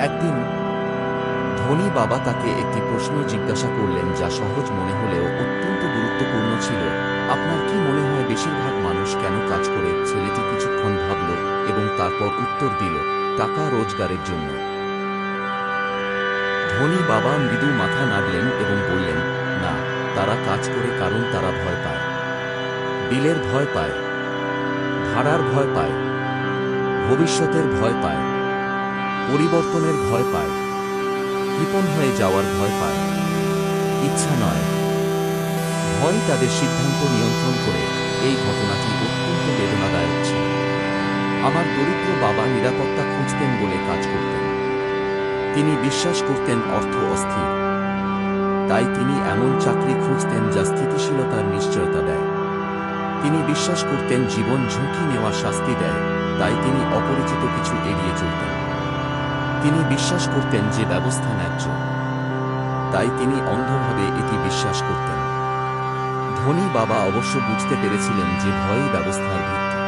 একদিন ধনী বাবা তাকে একটি প্রশ্ন জিজ্ঞাসা করলেন যা সহজ মনে হলেও অত্যন্ত গুরুত্বপূর্ণ ছিল, আপনার কি মনে হয় বেশিরভাগ মানুষ কেন কাজ করে? ছেলেটি কিছুক্ষণ ভাবল এবং তারপর উত্তর দিল, টাকা রোজগারের জন্য। ধনী বাবা মৃদু মাথা নাড়লেন এবং বললেন, না, তারা কাজ করে কারণ তারা ভয় পায়। বিলের ভয় পায়, ভাড়ার ভয় পায়, ভবিষ্যতের ভয় পায়, পরিবর্তনের ভয় পায়, কৃপণ হয়ে যাওয়ার ভয় পায়। ইচ্ছা নয়, ভয় তাদের সিদ্ধান্ত নিয়ন্ত্রণ করে। এই ঘটনাটি অত্যন্ত বেদনাদায়ক ছিল। আমার দরিদ্র বাবা নিরাপত্তা খুঁজতেন বলে কাজ করতেন। তিনি বিশ্বাস করতেন অর্থ অস্থির, তাই তিনি এমন চাকরি খুঁজতেন যা স্থিতিশীল তিনি বিশ্বাস করতেন জীবন ঝুঁকি নেওয়া শাস্তি দেয়, তাই তিনি অপরিচিত কিছু এড়িয়ে চলতেন। তিনি বিশ্বাস করতেন যে ব্যবস্থা ন্যায্য, তাই তিনি অন্ধভাবে এটি বিশ্বাস করতেন। ধনী বাবা অবশ্য বুঝতে পেরেছিলেন যে ভয়ই ব্যবস্থার ভিত্তি।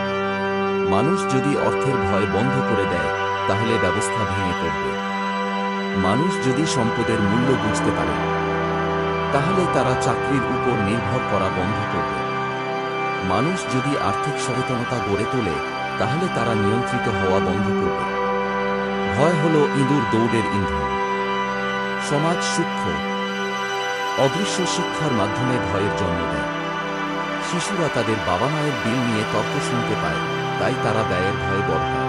মানুষ যদি অর্থের ভয় বন্ধ করে দেয়, তাহলে ব্যবস্থা ভেঙে পড়বে। মানুষ যদি সম্পদের মূল্য বুঝতে পারে, তাহলে তারা চাকরির উপর নির্ভর করা বন্ধ করবে। মানুষ যদি আর্থিক সচেতনতা গড়ে তোলে, তাহলে তারা নিয়ন্ত্রিত হওয়া বন্ধ করবে। ভয় হল ইঁদুর দৌড়ের ইন্ধন। সমাজ সূক্ষ্ম, অদৃশ্য শিক্ষার মাধ্যমে ভয়ের জন্ম দেয়। শিশুরা তাদের বাবা মায়ের বিল নিয়ে তর্ক শুনতে পায়, তাই তারা ব্যয়ের ভয়ে বড় হয়।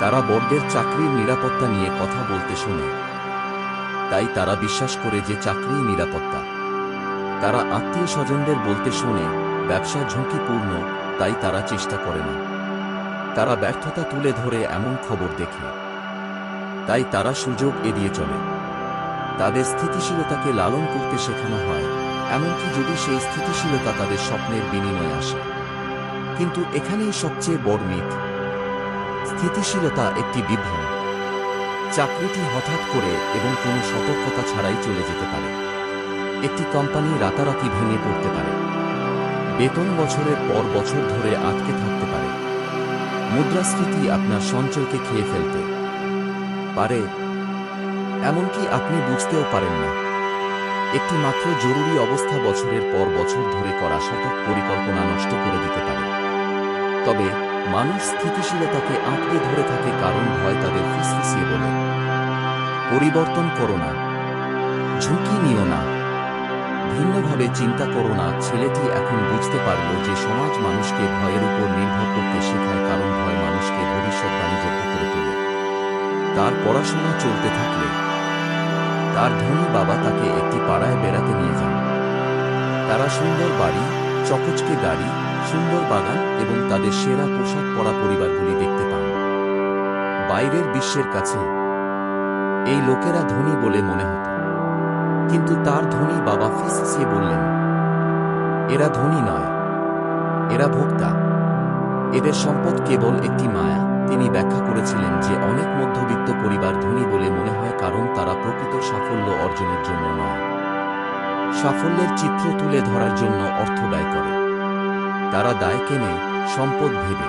তারা বড়দের চাকরির নিরাপত্তা নিয়ে কথা বলতে শোনে, তাই তারা বিশ্বাস করে যে চাকরিই নিরাপত্তা। তারা আত্মীয় স্বজনদের বলতে শোনে ব্যবসা ঝুঁকিপূর্ণ, তাই তারা চেষ্টা করে না। তারা ব্যর্থতা তুলে ধরে এমন খবর দেখে, তাই তারা সুযোগ এড়িয়ে চলে। তাদের স্থিতিশীলতাকে লালন করতে শেখানো হয়, এমনকি যদি সেই স্থিতিশীলতা তাদের স্বপ্নের বিনিময়ে আসে। কিন্তু এখানেই সবচেয়ে বড় মিথ। স্থিতিশীলতা একটি বিভ্রম। চাকরিটি হঠাৎ করে এবং কোনো সতর্কতা ছাড়াই চলে যেতে পারে। একটি কোম্পানি রাতারাতি ভেঙে পড়তে পারে। বেতন বছরের পর বছর ধরে আটকে থাকতে পারে। মুদ্রাস্ফীতি আপনার সঞ্চয়কে খেয়ে ফেলতে পারে, এমনকি আপনি বুঝতেও পারেন না। একটি মাত্র জরুরি অবস্থা বছরের পর বছর ধরে করা সতর্ক পরিকল্পনা নষ্ট করে দিতে পারে। তবে মানুষ স্থিতিশীলতাকে আঁকড়ে ধরে থাকে কারণ ভয় তাদের ফিসফিসিয়ে বলে, পরিবর্তন করো না, ঝুঁকি নিও না, ভিন্নভাবে চিন্তা করো না। ছেলেটি এখন বুঝতে পারল যে সমাজ মানুষকে ভয়ের উপর নির্ভর করতে শেখায়, কারণ ভয় মানুষকে ভবিষ্যৎবাণীযোগ্য করে তোলে। তার পড়াশোনা চলতে থাকলে তার ধনী বাবা তাকে একটি পাড়ায় বেড়াতে নিয়ে যান। তারা সুন্দর বাড়ি, চকচকে গাড়ি, সুন্দর বাগান এবং তাদের সেরা পোশাক পরা পরিবারগুলি দেখতে পান। বাইরের বিশ্বের কাছে এই লোকেরা ধনী বলে মনে হতো, কিন্তু তার ধনী বাবা ফিসফিসিয়ে বললেন, এরা ধনী নয়, এরা ভোক্তা। এদের সম্পদ কেবল একটি মায়া। তিনি ব্যাখ্যা করেছিলেন যে অনেক মধ্যবিত্ত পরিবার ধনী বলে মনে হয় কারণ তারা প্রকৃত সাফল্য অর্জনের জন্য নয়, সাফল্যের চিত্র তুলে ধরার জন্য অর্থ ব্যয় করে। তারা দায় কেনে সম্পদ ভেবে।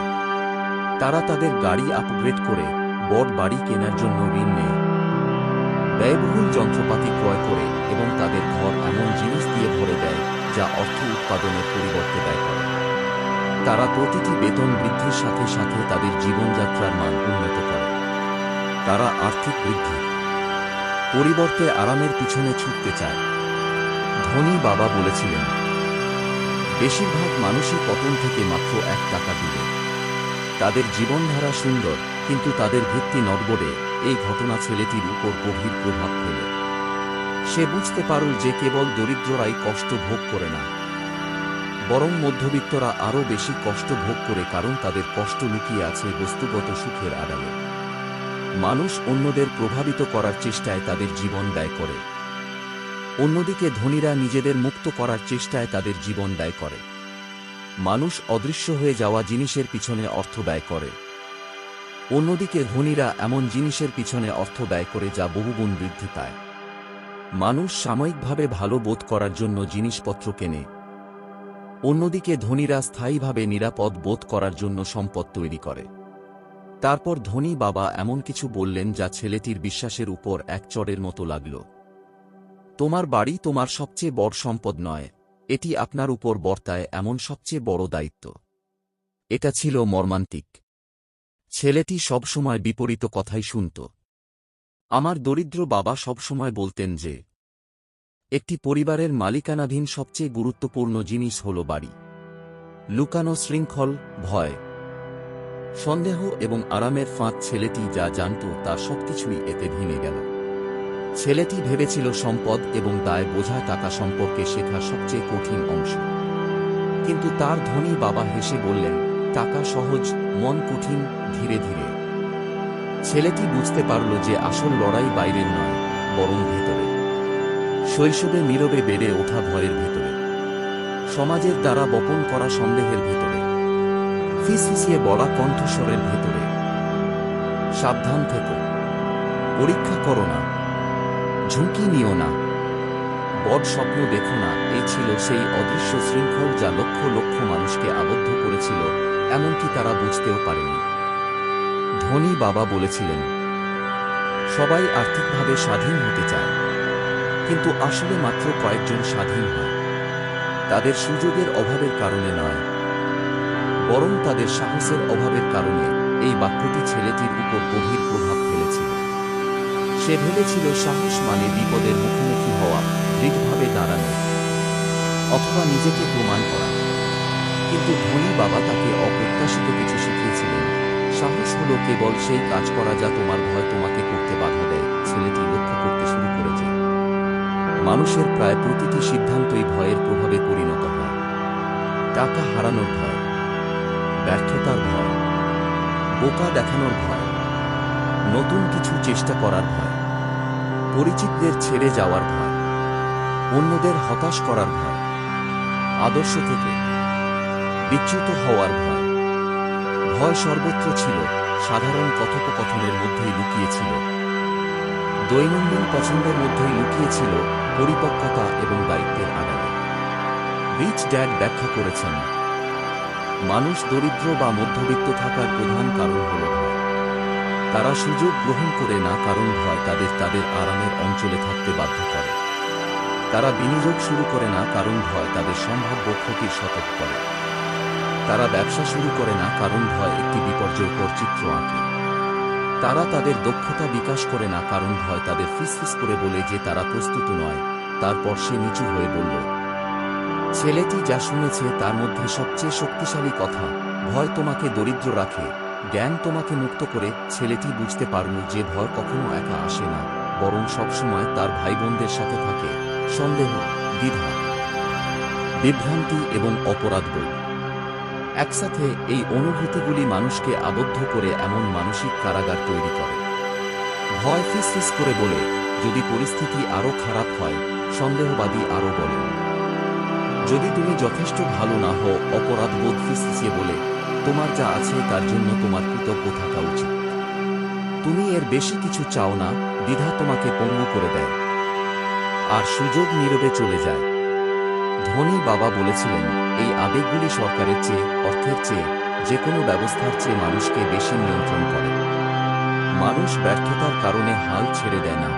তারা তাদের গাড়ি আপগ্রেড করে বড় বাড়ি কেনার জন্য ঋণ নেয়, ব্যয়বহুল যন্ত্রপাতি ক্রয় করে এবং তাদের ঘর এমন জিনিস দিয়ে ভরে দেয় যা অর্থ উৎপাদনের পরিবর্তে ব্যয় করে। তারা প্রতিটি বেতন বৃদ্ধির সাথে সাথে তাদের জীবনযাত্রার মান উন্নত করে। তারা আর্থিক বৃদ্ধি পরিবর্তে আরামের পিছনে ছুটতে চায়। ধনী বাবা বলেছিলেন, বেশিরভাগ মানুষই পতন থেকে মাত্র 1 টাকা দূরে। তাদের জীবনধারা সুন্দর, কিন্তু তাদের ভিত্তি নড়বড়ে। এই ঘটনা ছেলেটির উপর গভীর প্রভাব ফেলে। সে বুঝতে পারল যে কেবল দরিদ্ররাই কষ্ট ভোগ করে না, বরং মধ্যবিত্তরা আরও বেশি কষ্ট ভোগ করে, কারণ তাদের কষ্ট লুকিয়ে আছে বস্তুগত সুখের আড়ালে। মানুষ অন্যদের প্রভাবিত করার চেষ্টায় তাদের জীবন ব্যয় করে, অন্যদিকে ধনীরা নিজেদের মুক্ত করার চেষ্টায় তাদের জীবন ব্যয় করে। মানুষ অদৃশ্য হয়ে যাওয়া জিনিসের পিছনে অর্থ ব্যয় করে, অন্যদিকে ধনীরা এমন জিনিসের পিছনে অর্থ ব্যয় করে যা বহুগুণ বৃদ্ধি পায়। মানুষ সাময়িকভাবে ভালো বোধ করার জন্য জিনিসপত্র কেনে, অন্যদিকে ধনীরা স্থায়ীভাবে নিরাপদ বোধ করার জন্য সম্পদ তৈরি করে। তারপর ধনী বাবা এমন কিছু বললেন যা ছেলেটির বিশ্বাসের উপর এক চড়ের মতো লাগল। তোমার বাড়ি তোমার সবচেয়ে বড় সম্পদ নয়, এটি আপনার উপর বর্তায় এমন সবচেয়ে বড় দায়িত্ব। এটা ছিল মর্মান্তিক। ছেলেটি সবসময় বিপরীত কথাই শুনত। আমার দরিদ্র বাবা সবসময় বলতেন যে একটি পরিবারের মালিকানাধীন সবচেয়ে গুরুত্বপূর্ণ জিনিস হল বাড়ি। লুকানো শৃঙ্খল, ভয়, সন্দেহ এবং আরামের ফাঁদ। ছেলেটি যা জানত তার সবকিছুই এতে ভেঙে গেল। ছেলেটি ভেবেছিল সম্পদ এবং দায় বোঝা টাকা সম্পর্কে শেখা সবচেয়ে কঠিন অংশ। কিন্তু তার ধনী বাবা হেসে বললেন, টাকা সহজ, মন কঠিন। ধীরে ধীরে ছেলেটি বুঝতে পারল যে আসল লড়াই বাইরের নয়, বরং ভেতরে। শৈশবে নীরবে বেড়ে ওঠা ভয়ের ভেতরে। সমাজের দ্বারা বপন করা সন্দেহের ভেতরে, ফিসফিসিয়ে বলা কণ্ঠস্বরের ভেতরে। সাবধান থেকো, পরীক্ষা করো না, ঝুঁকি নিও না, বড় স্বপ্ন দেখো না। এই ছিল সেই অদৃশ্য শৃঙ্খল যা লক্ষ লক্ষ মানুষকে আবদ্ধ করেছিল, এমনকি তারা বুঝতেও পারেনি। ধনী বাবা বলেছিলেন, সবাই আর্থিকভাবে স্বাধীন হতে চায়, কিন্তু আসলে মাত্র কয়েকজন স্বাধীন হয়। তাদের সুযোগের অভাবের কারণে নয়, বরং তাদের সাহসের অভাবের কারণে। এই বাক্যটি ছেলেটির উপর গভীর প্রভাব ফেলেছিল। সে ভেবেছিল সাহস মানে বিপদের মুখোমুখি হওয়া, দৃঢ়ভাবে দাঁড়ানো, অথবা নিজেকে প্রমাণ করা। কিন্তু ধনী বাবা তাকে অপ্রত্যাশিত কিছু শিখিয়েছিলেন। সাহস হলো কেবল সেই কাজ করা যা তোমার ভয় তোমাকে করতে বাধা দেয়। ছেলেটি লক্ষ্য করতে শুরু করেছে, মানুষের প্রায় প্রতিটি সিদ্ধান্তই ভয়ের প্রভাবে পরিণত হয়। টাকা হারানোর ভয়, ব্যর্থতার ভয়, বোকা দেখানোর ভয়, নতুন কিছু চেষ্টা করার ভয়, পরিচিতদের ছেড়ে যাওয়ার ভয়, অন্যদের হতাশ করার ভয়, আদর্শ থেকে বিচ্যুত হওয়ার ভয়। ভয় সর্বত্র ছিল, সাধারণ কথোপকথনের মধ্যেই লুকিয়েছিল, দৈনন্দিন পছন্দের মধ্যেই লুকিয়েছিল, পরিপক্কতা এবং দায়িত্বের আড়ালে। রিচ ড্যাড ব্যাখ্যা করেছেন, মানুষ দরিদ্র বা মধ্যবিত্ত থাকার প্রধান কারণ হল ভয়। তারা সুযোগ গ্রহণ করে না কারণ ভয় তাদের তাদের আরামের অঞ্চলে থাকতে বাধ্য করে। তারা বিনিয়োগ শুরু করে না কারণ ভয় তাদের সম্ভাব্য ক্ষতির সতর্ক করে। তারা ব্যবসা শুরু করে না কারণ ভয় একটি বিপর্যয়কর চিত্র আঁকে। তারা তাদের দক্ষতা বিকাশ করে না কারণ ভয় তাদের ফিসফিস করে বলে যে তারা প্রস্তুত নয়। তারপর সে নিচু হয়ে বলল, ছেলেটি যা শুনেছে তার মধ্যে সবচেয়ে শক্তিশালী কথা, ভয় তোমাকে দরিদ্র রাখে, জ্ঞান তোমাকে মুক্ত করে। ছেলেটি বুঝতে পারল যে ভয় কখনো একা আসে না, বরং সবসময় তার ভাইবোনদের সাথে থাকে। সন্দেহ, দ্বিধা, বিভ্রান্তি এবং অপরাধবোধ একসাথে, এই অনুভূতিগুলি মানুষকে আবদ্ধ করে এমন মানসিক কারাগার তৈরি করে। ভয় ফিসফিস করে বলে, যদি পরিস্থিতি আরও খারাপ হয়। সন্দেহবাদী আরও বলে, যদি তুমি যথেষ্ট ভালো না হও। অপরাধবোধ ফিসফিসিয়ে বলে, তোমার যা আছে তার জন্য তোমার কৃতজ্ঞ থাকা উচিত, তুমি এর বেশি কিছু চাও না। দ্বিধা তোমাকে পঙ্গু করে দেয়, আর সুযোগ নীরবে চলে যায়। ধনী বাবা বলেছিলেন, এই আবেগগুলি সরকারের চেয়ে, অর্থের চেয়ে, যে কোনো ব্যবস্থার চেয়ে মানুষকে বেশি নিয়ন্ত্রণ করে। মানুষ ব্যর্থতার কারণে হাল ছেড়ে দেয় না,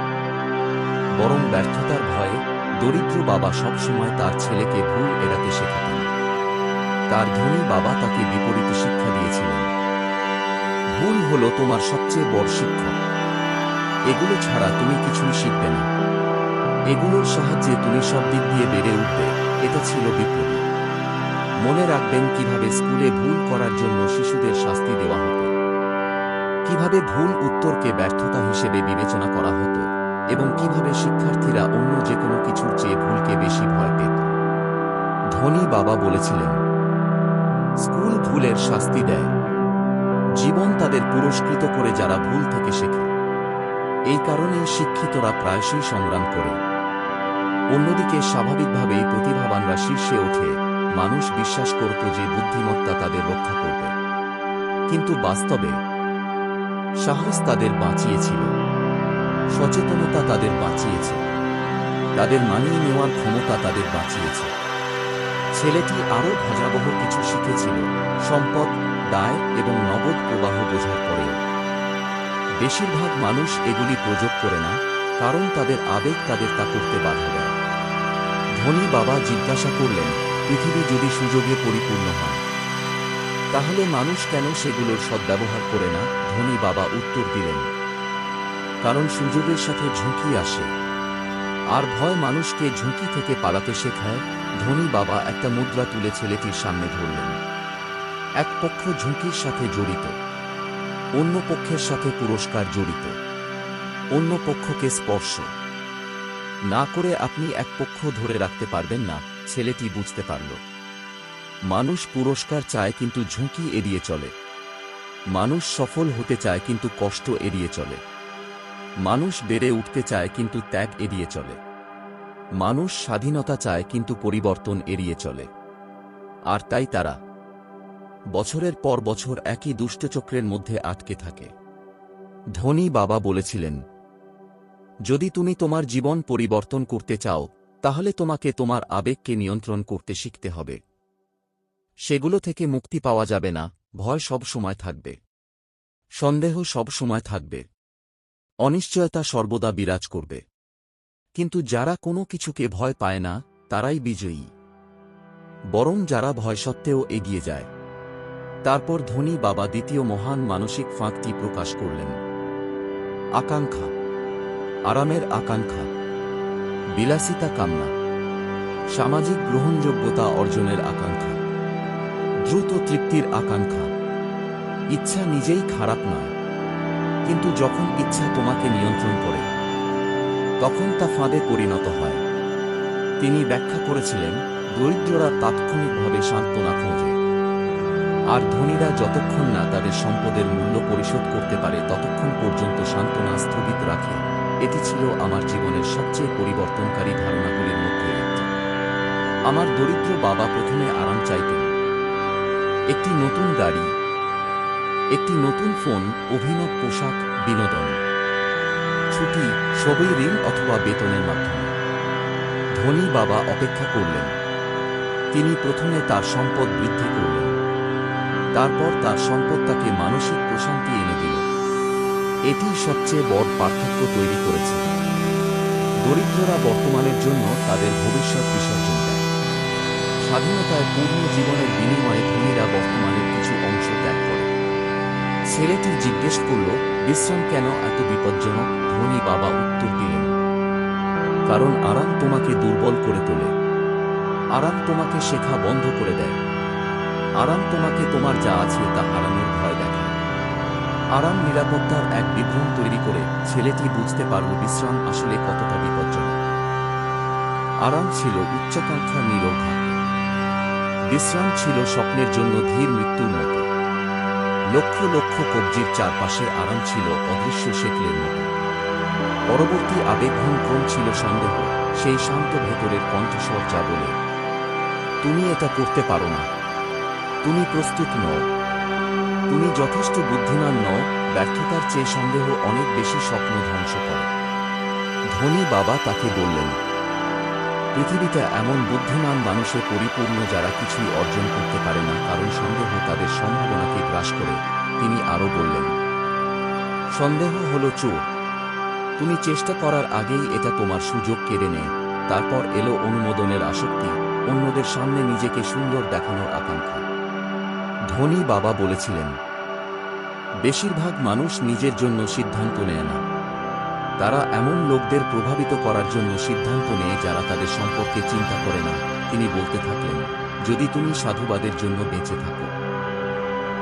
বরং ব্যর্থতার ভয়ে। দরিদ্র বাবা সবসময় তার ছেলেকে ভুল এড়াতে শেখাতেন। তার ধনী বাবা তাকে বিপরীত শিক্ষা দিয়েছিলেন, ভুল হলো তোমার সবচেয়ে বড় শিক্ষক, এগুলো ছাড়া তুমি কিছুই শিখবে না, এগুলোর সাহায্যে তুমি সব দিক দিয়ে বেড়ে উঠবে। এটা ছিল বিপ্লবী। মনে রাখবেন কিভাবে স্কুলে ভুল করার জন্য শিশুদের শাস্তি দেওয়া হতো, কিভাবে ভুল উত্তরকে ব্যর্থতা হিসেবে বিবেচনা করা হতো, এবং কিভাবে শিক্ষার্থীরা অন্য যে কোনো কিছুর চেয়ে ভুলকে বেশি ভয় পেত। ধনী বাবা বলেছিলেন, স্কুল ভুলের শাস্তি দেয়, জীবন তাদের পুরস্কৃত করে যারা ভুল থেকে শেখে। এই কারণেই শিক্ষিতরা প্রায়শই সংগ্রাম করে। অন্যদিকে স্বাভাবিকভাবেই প্রতিভাবানরা শীর্ষে ওঠে। মানুষ বিশ্বাস করত যে বুদ্ধিমত্তা তাদের রক্ষা করবে, কিন্তু বাস্তবে সাহস তাদের বাঁচিয়েছিল, সচেতনতা তাদের বাঁচিয়েছে, তাদের মানিয়ে নেওয়ার ক্ষমতা তাদের বাঁচিয়েছে। ছেলেটি আরও ভয়াবহ কিছু শিখেছিল, সম্পদ, দায় এবং নগদ প্রবাহ বোঝার পরেও। বেশিরভাগ মানুষ এগুলি প্রযোগ করে না, কারণ তাদের আবেগ তাদের তা করতে বাধা দেয়। ধনী বাবা জিজ্ঞাসা করলেন, পৃথিবী যদি সুযোগে পরিপূর্ণ হয়, তাহলে মানুষ কেন সেগুলোর সদ্ব্যবহার করে না? ধনী বাবা উত্তর দিলেন, কারণ সুযোগের সাথে ঝুঁকি আসে, আর ভয় মানুষকে ঝুঁকি থেকে পালাতে শেখায়। ধনী বাবা একটা মুদ্রা তুলে ছেলেটির সামনে ধরলেন। এক পক্ষ ঝুঁকির সাথে জড়িত, অন্য পক্ষের সাথে পুরস্কার জড়িত। অন্য পক্ষকে স্পর্শ না করে আপনি এক পক্ষ ধরে রাখতে পারবেন না। ছেলেটি বুঝতে পারল, মানুষ পুরস্কার চায় কিন্তু ঝুঁকি এড়িয়ে চলে। মানুষ সফল হতে চায় কিন্তু কষ্ট এড়িয়ে চলে। মানুষ বেড়ে উঠতে চায় কিন্তু ত্যাগ এড়িয়ে চলে। মানুষ স্বাধীনতা চায় কিন্তু পরিবর্তন এড়িয়ে চলে। আর তাই তারা বছরের পর বছর একই দুষ্টচক্রের মধ্যে আটকে থাকে। ধনী বাবা বলেছিলেন, যদি তুমি তোমার জীবন পরিবর্তন করতে চাও তাহলে তোমাকে তোমার আবেগকে নিয়ন্ত্রণ করতে শিখতে হবে। সেগুলো থেকে মুক্তি পাওয়া যাবে না। ভয় সব সময় থাকবে, সন্দেহ সব সময় থাকবে, অনিশ্চয়তা সর্বদা বিরাজ করবে। কিন্তু যারা কোনো কিছুকে ভয় পায় না তারাই বিজয়ী, বরং যারা ভয় সত্ত্বেও এগিয়ে যায়। তারপর ধনী বাবা দ্বিতীয় মহান মানসিক ফাঁকটি প্রকাশ করলেন। আকাঙ্ক্ষা, আরামের আকাঙ্ক্ষা, বিলাসিতা কামনা, সামাজিক গ্রহণযোগ্যতা অর্জনের আকাঙ্ক্ষা, দ্রুত তৃপ্তির আকাঙ্ক্ষা। ইচ্ছা নিজেই খারাপ নয়, কিন্তু যখন ইচ্ছা তোমাকে নিয়ন্ত্রণ করে তখন তা ফাঁদে পরিণত হয়। তিনি ব্যাখ্যা করেছিলেন, দরিদ্ররা তাৎক্ষণিকভাবে সান্ত্বনা খোঁজে, আর ধনীরা যতক্ষণ না তাদের সম্পদের মূল্য পরিশোধ করতে পারে ততক্ষণ পর্যন্ত সান্ত্বনা স্থগিত রাখে। এটি ছিল আমার জীবনের সবচেয়ে পরিবর্তনকারী ধারণাগুলির মধ্যে একটি। আমার দরিদ্র বাবা প্রথমে আরাম চাইতেন, একটি নতুন গাড়ি, একটি নতুন ফোন, অভিনব পোশাক, বিনোদন, ছুটি, সবই ঋণ অথবা বেতনের মাধ্যমে। ধনী বাবা অপেক্ষা করলেন। তিনি প্রথমে তার সম্পদ বৃদ্ধি করলেন, তারপর তার সম্পদ তাকে মানসিক প্রশান্তি এনে দিল। এটি সবচেয়ে বড় পার্থক্য তৈরি করেছে। দরিদ্ররা বর্তমানের জন্য তাদের ভবিষ্যৎ বিসর্জন দেয়। স্বাধীনতায় পূর্ণ জীবনের বিনিময়ে ধনীরা বর্তমানের কিছু অংশ ত্যাগ করে। ছেলেটি জিজ্ঞেস করল, বিশ্রাম কেন এত বিপজ্জনক? ধনী বাবা উত্তর দিলেন, কারণ আরাম তোমাকে দুর্বল করে তোলে, আরাম তোমাকে শেখা বন্ধ করে দেয়, আরাম তোমাকে তোমার যা আছে তা হারানোর ভয় দেখায়। আরাম নিরাপত্তার এক বিভ্রম তৈরি করে। ছেলেটি বুঝতে পারল বিশ্রাম আসলে কতটা বিপজ্জনক। আরাম ছিল উচ্চাকাঙ্ক্ষা নিরোধা, বিশ্রাম ছিল স্বপ্নের জন্য ধীর মৃত্যুর মতো। লক্ষ লক্ষ কবজির চারপাশে আরাম ছিল অদৃশ্য শেকলের মতো। পরবর্তী আবেগঘন ক্রম ছিল সন্দেহ, সেই শান্ত ভেতরের কণ্ঠস্বর যা বলে, তুমি এটা করতে পারো না, তুমি প্রস্তুত নও, তুমি যথেষ্ট বুদ্ধিমান নও। ব্যর্থতার চেয়ে সন্দেহ অনেক বেশি স্বপ্ন ধ্বংস করে। ধনী বাবা তাকে বললেন, পৃথিবীতে এমন বুদ্ধিমান মানুষে পরিপূর্ণ যারা কিছুই অর্জন করতে পারে না, কারণ সন্দেহ তাদের সম্ভাবনাকে গ্রাস করে। তিনি আরও বললেন, সন্দেহ হল চোর, তুমি চেষ্টা করার আগেই এটা তোমার সুযোগ কেড়ে নেয়। তারপর এলো অনুমোদনের আসক্তি, অন্যদের সামনে নিজেকে সুন্দর দেখানোর আকাঙ্ক্ষা। ধনী বাবা বলেছিলেন, বেশিরভাগ মানুষ নিজের জন্য সিদ্ধান্ত নেয় না, তারা এমন লোকদের প্রভাবিত করার জন্য সিদ্ধান্ত নেয় যারা তাদের সম্পর্কে চিন্তা করে না। তিনি বলতে থাকলেন, যদি তুমি সাধুবাদের জন্য বেঁচে থাকো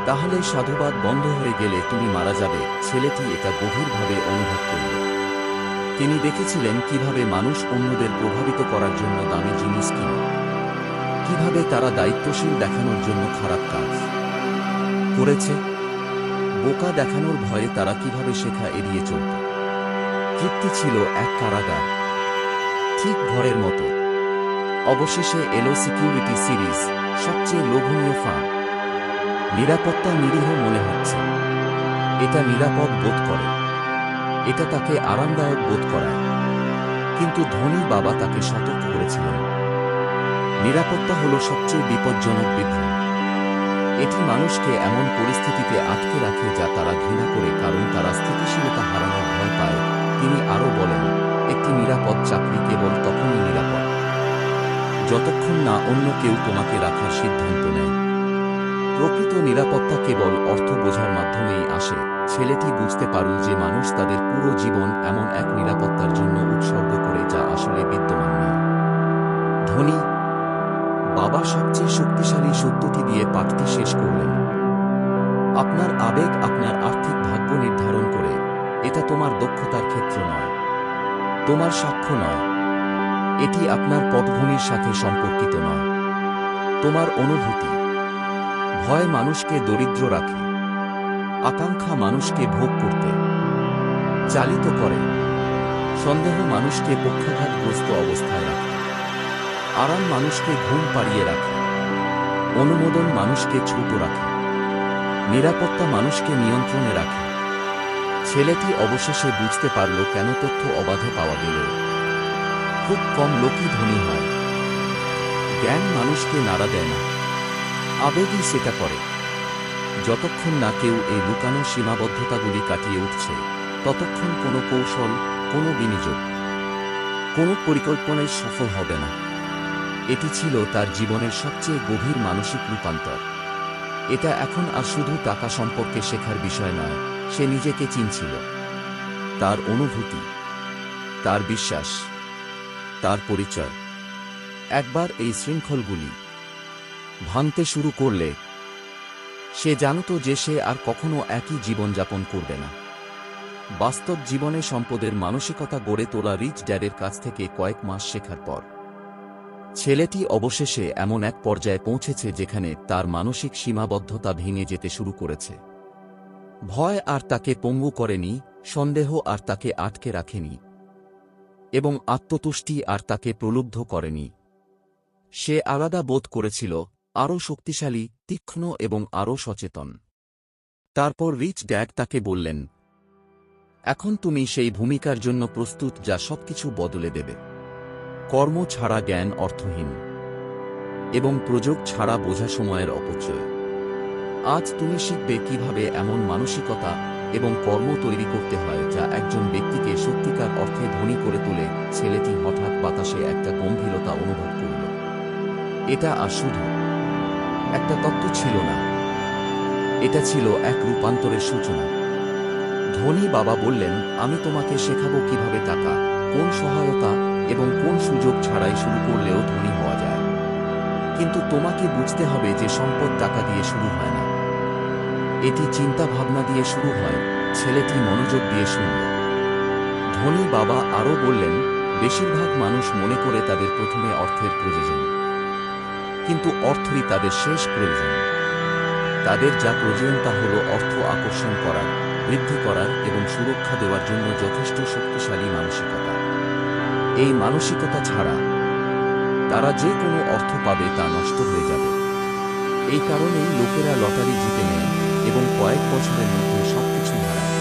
তাহলে সাধুবাদ বন্ধ হয়ে গেলে তুমি মারা যাবে। ছেলেটি এটা গভীরভাবে অনুভব করল। তিনি দেখেছিলেন কিভাবে মানুষ অন্যদের প্রভাবিত করার জন্য দামি জিনিস কিনে, কিভাবে তারা দায়িত্বশীল দেখানোর জন্য খারাপ কাজ করেছে, বোকা দেখানোর ভয়ে তারা কিভাবে শেখা এড়িয়ে চলত। তৃপ্তি ছিল এক কারাগার, ঠিক ঘরের মতো। অবশেষে এলো সিকিউরিটি সিরিজ, সবচেয়ে লোভনীয় ফাঁদ। নিরাপত্তা নিরীহ মনে হচ্ছে, এটা নিরাপদ বোধ করে, এটা তাকে আরামদায়ক বোধ করায়। কিন্তু ধনী বাবা তাকে সতর্ক করেছিলেন, নিরাপত্তা হল সবচেয়ে বিপজ্জনক বিভ্রম। এটি মানুষকে এমন পরিস্থিতিতে আটকে রাখে যা তারা ঘৃণা করে, কারণ তারা স্থিতিশীলতা হারানোর ভয় পায়। তিনি আরও বলেন, একটি নিরাপদ চাকরি কেবল তখনই নিরাপদ যতক্ষণ না অন্য কেউ তোমাকে রাখার সিদ্ধান্ত নেয়। প্রকৃত নিরাপত্তা কেবল অর্থ বোঝার মাধ্যমেই আসে। ছেলেটি বুঝতে পারল যে মানুষ তাদের পুরো জীবন এমন এক নিরাপত্তার জন্য উৎসর্গ করে যা আসলে বিদ্যমান নেই। ধনী বাবা সবচেয়ে শক্তিশালী সত্যটি দিয়ে পাঠটি শেষ করলেন, আপনার আবেগ আপনার আর্থিক ভাগ্য নির্ধারণ করে। এটা তোমার দক্ষতার ক্ষেত্র নয়, তোমার সাক্ষ্য নয়, এটি আপনার পটভূমির সাথে সম্পর্কিত নয়, তোমার অনুভূতি। ভয় মানুষকে দরিদ্র রাখে, আকাঙ্ক্ষা মানুষকে ভোগ করতে চালিত করে, সন্দেহ মানুষকে পক্ষাঘাতগ্রস্ত অবস্থায় রাখে, আরাম মানুষকে ঘুম পাড়িয়ে রাখে, অনুমোদন মানুষকে ছোট রাখে, নিরাপত্তা মানুষকে নিয়ন্ত্রণে রাখে। ছেলেটি অবশেষে বুঝতে পারল কেন তথ্য অবাধে পাওয়া গেলেও খুব কম লোকই ধনী হয়। জ্ঞান মানুষকে নাড়া দেয় না, আবেগই সেটা করে। যতক্ষণ না কেউ এই লুকানো সীমাবদ্ধতাগুলি কাটিয়ে উঠছে, ততক্ষণ কোনো কৌশল, কোনো বিনিয়োগ, কোনো পরিকল্পনাই সফল হবে না। এটি ছিল তার জীবনের সবচেয়ে গভীর মানসিক রূপান্তর। এটা এখন আর শুধু টাকা সম্পর্কে শেখার বিষয় নয়, সে নিজেকে চিনছিল, তার অনুভূতি, তার বিশ্বাস, তার পরিচয়। একবার এই শৃঙ্খলগুলি ভাঙতে শুরু করলে সে জানত যে সে আর কখনো একই জীবনযাপন করবে না। বাস্তব জীবনে সম্পদের মানসিকতা গড়ে তোলা রিচ ড্যাডের কাছ থেকে কয়েক মাস শেখার পর ছেলেটি অবশেষে এমন এক পর্যায়ে পৌঁছেছে যেখানে তার মানসিক সীমাবদ্ধতা ভেঙে যেতে শুরু করেছে। ভয় আর তাকে পঙ্গু করেনি, সন্দেহ আর তাকে আটকে রাখেনি, এবং আত্মতুষ্টি আর তাকে প্রলুব্ধ করেনি। সে আলাদা বোধ করেছিল, আরও শক্তিশালী, তীক্ষ্ণ এবং আরও সচেতন। তারপর রিচ ড্যাড তাকে বললেন, এখন তুমি সেই ভূমিকার জন্য প্রস্তুত যা সবকিছু বদলে দেবে। কর্ম ছাড়া জ্ঞান অর্থহীন, এবং প্রযোগ ছাড়া বোঝা সময়ের অপচয়। আজ তুমি শিখবে কিভাবে এমন মানসিকতা এবং কর্ম তৈরি করতে হয় যা একজন ব্যক্তিকে সত্যিকার অর্থে ধনী করে তোলে। ছেলেটি হঠাৎ বাতাসে একটা গম্ভীরতা অনুভব করল। এটা আর শুধু একটা তত্ত্ব ছিল না, এটা ছিল এক রূপান্তরের সূচনা। ধনী বাবা বললেন, আমি তোমাকে শেখাবো কিভাবে টাকা, কোন সহায়তা এবং কোন সুযোগ ছাড়াই শুরু করলেও ধনী হওয়া যায়। কিন্তু তোমাকে বুঝতে হবে যে সম্পদ টাকা দিয়ে শুরু হয় না, এটি চিন্তা ভাবনা দিয়ে শুরু হয়। ছেলেটি মনোযোগ দিয়ে শুনল। ধনী বাবা আরও বললেন, বেশিরভাগ মানুষ মনে করে তাদের প্রথমে অর্থের প্রয়োজন, কিন্তু অর্থই তাদের শেষ প্রয়োজন। তাদের যা প্রয়োজন তা হল অর্থ আকর্ষণ করার, বৃদ্ধি করার এবং সুরক্ষা দেওয়ার জন্য যথেষ্ট শক্তিশালী মানসিকতা। এই মানসিকতা ছাড়া তারা যে কোনো অর্থ পাবে তা নষ্ট হয়ে যাবে। এই কারণেই লোকেরা লটারি জিতে নেয় এবং কয়েক বছরের মধ্যে সবকিছু হারায়।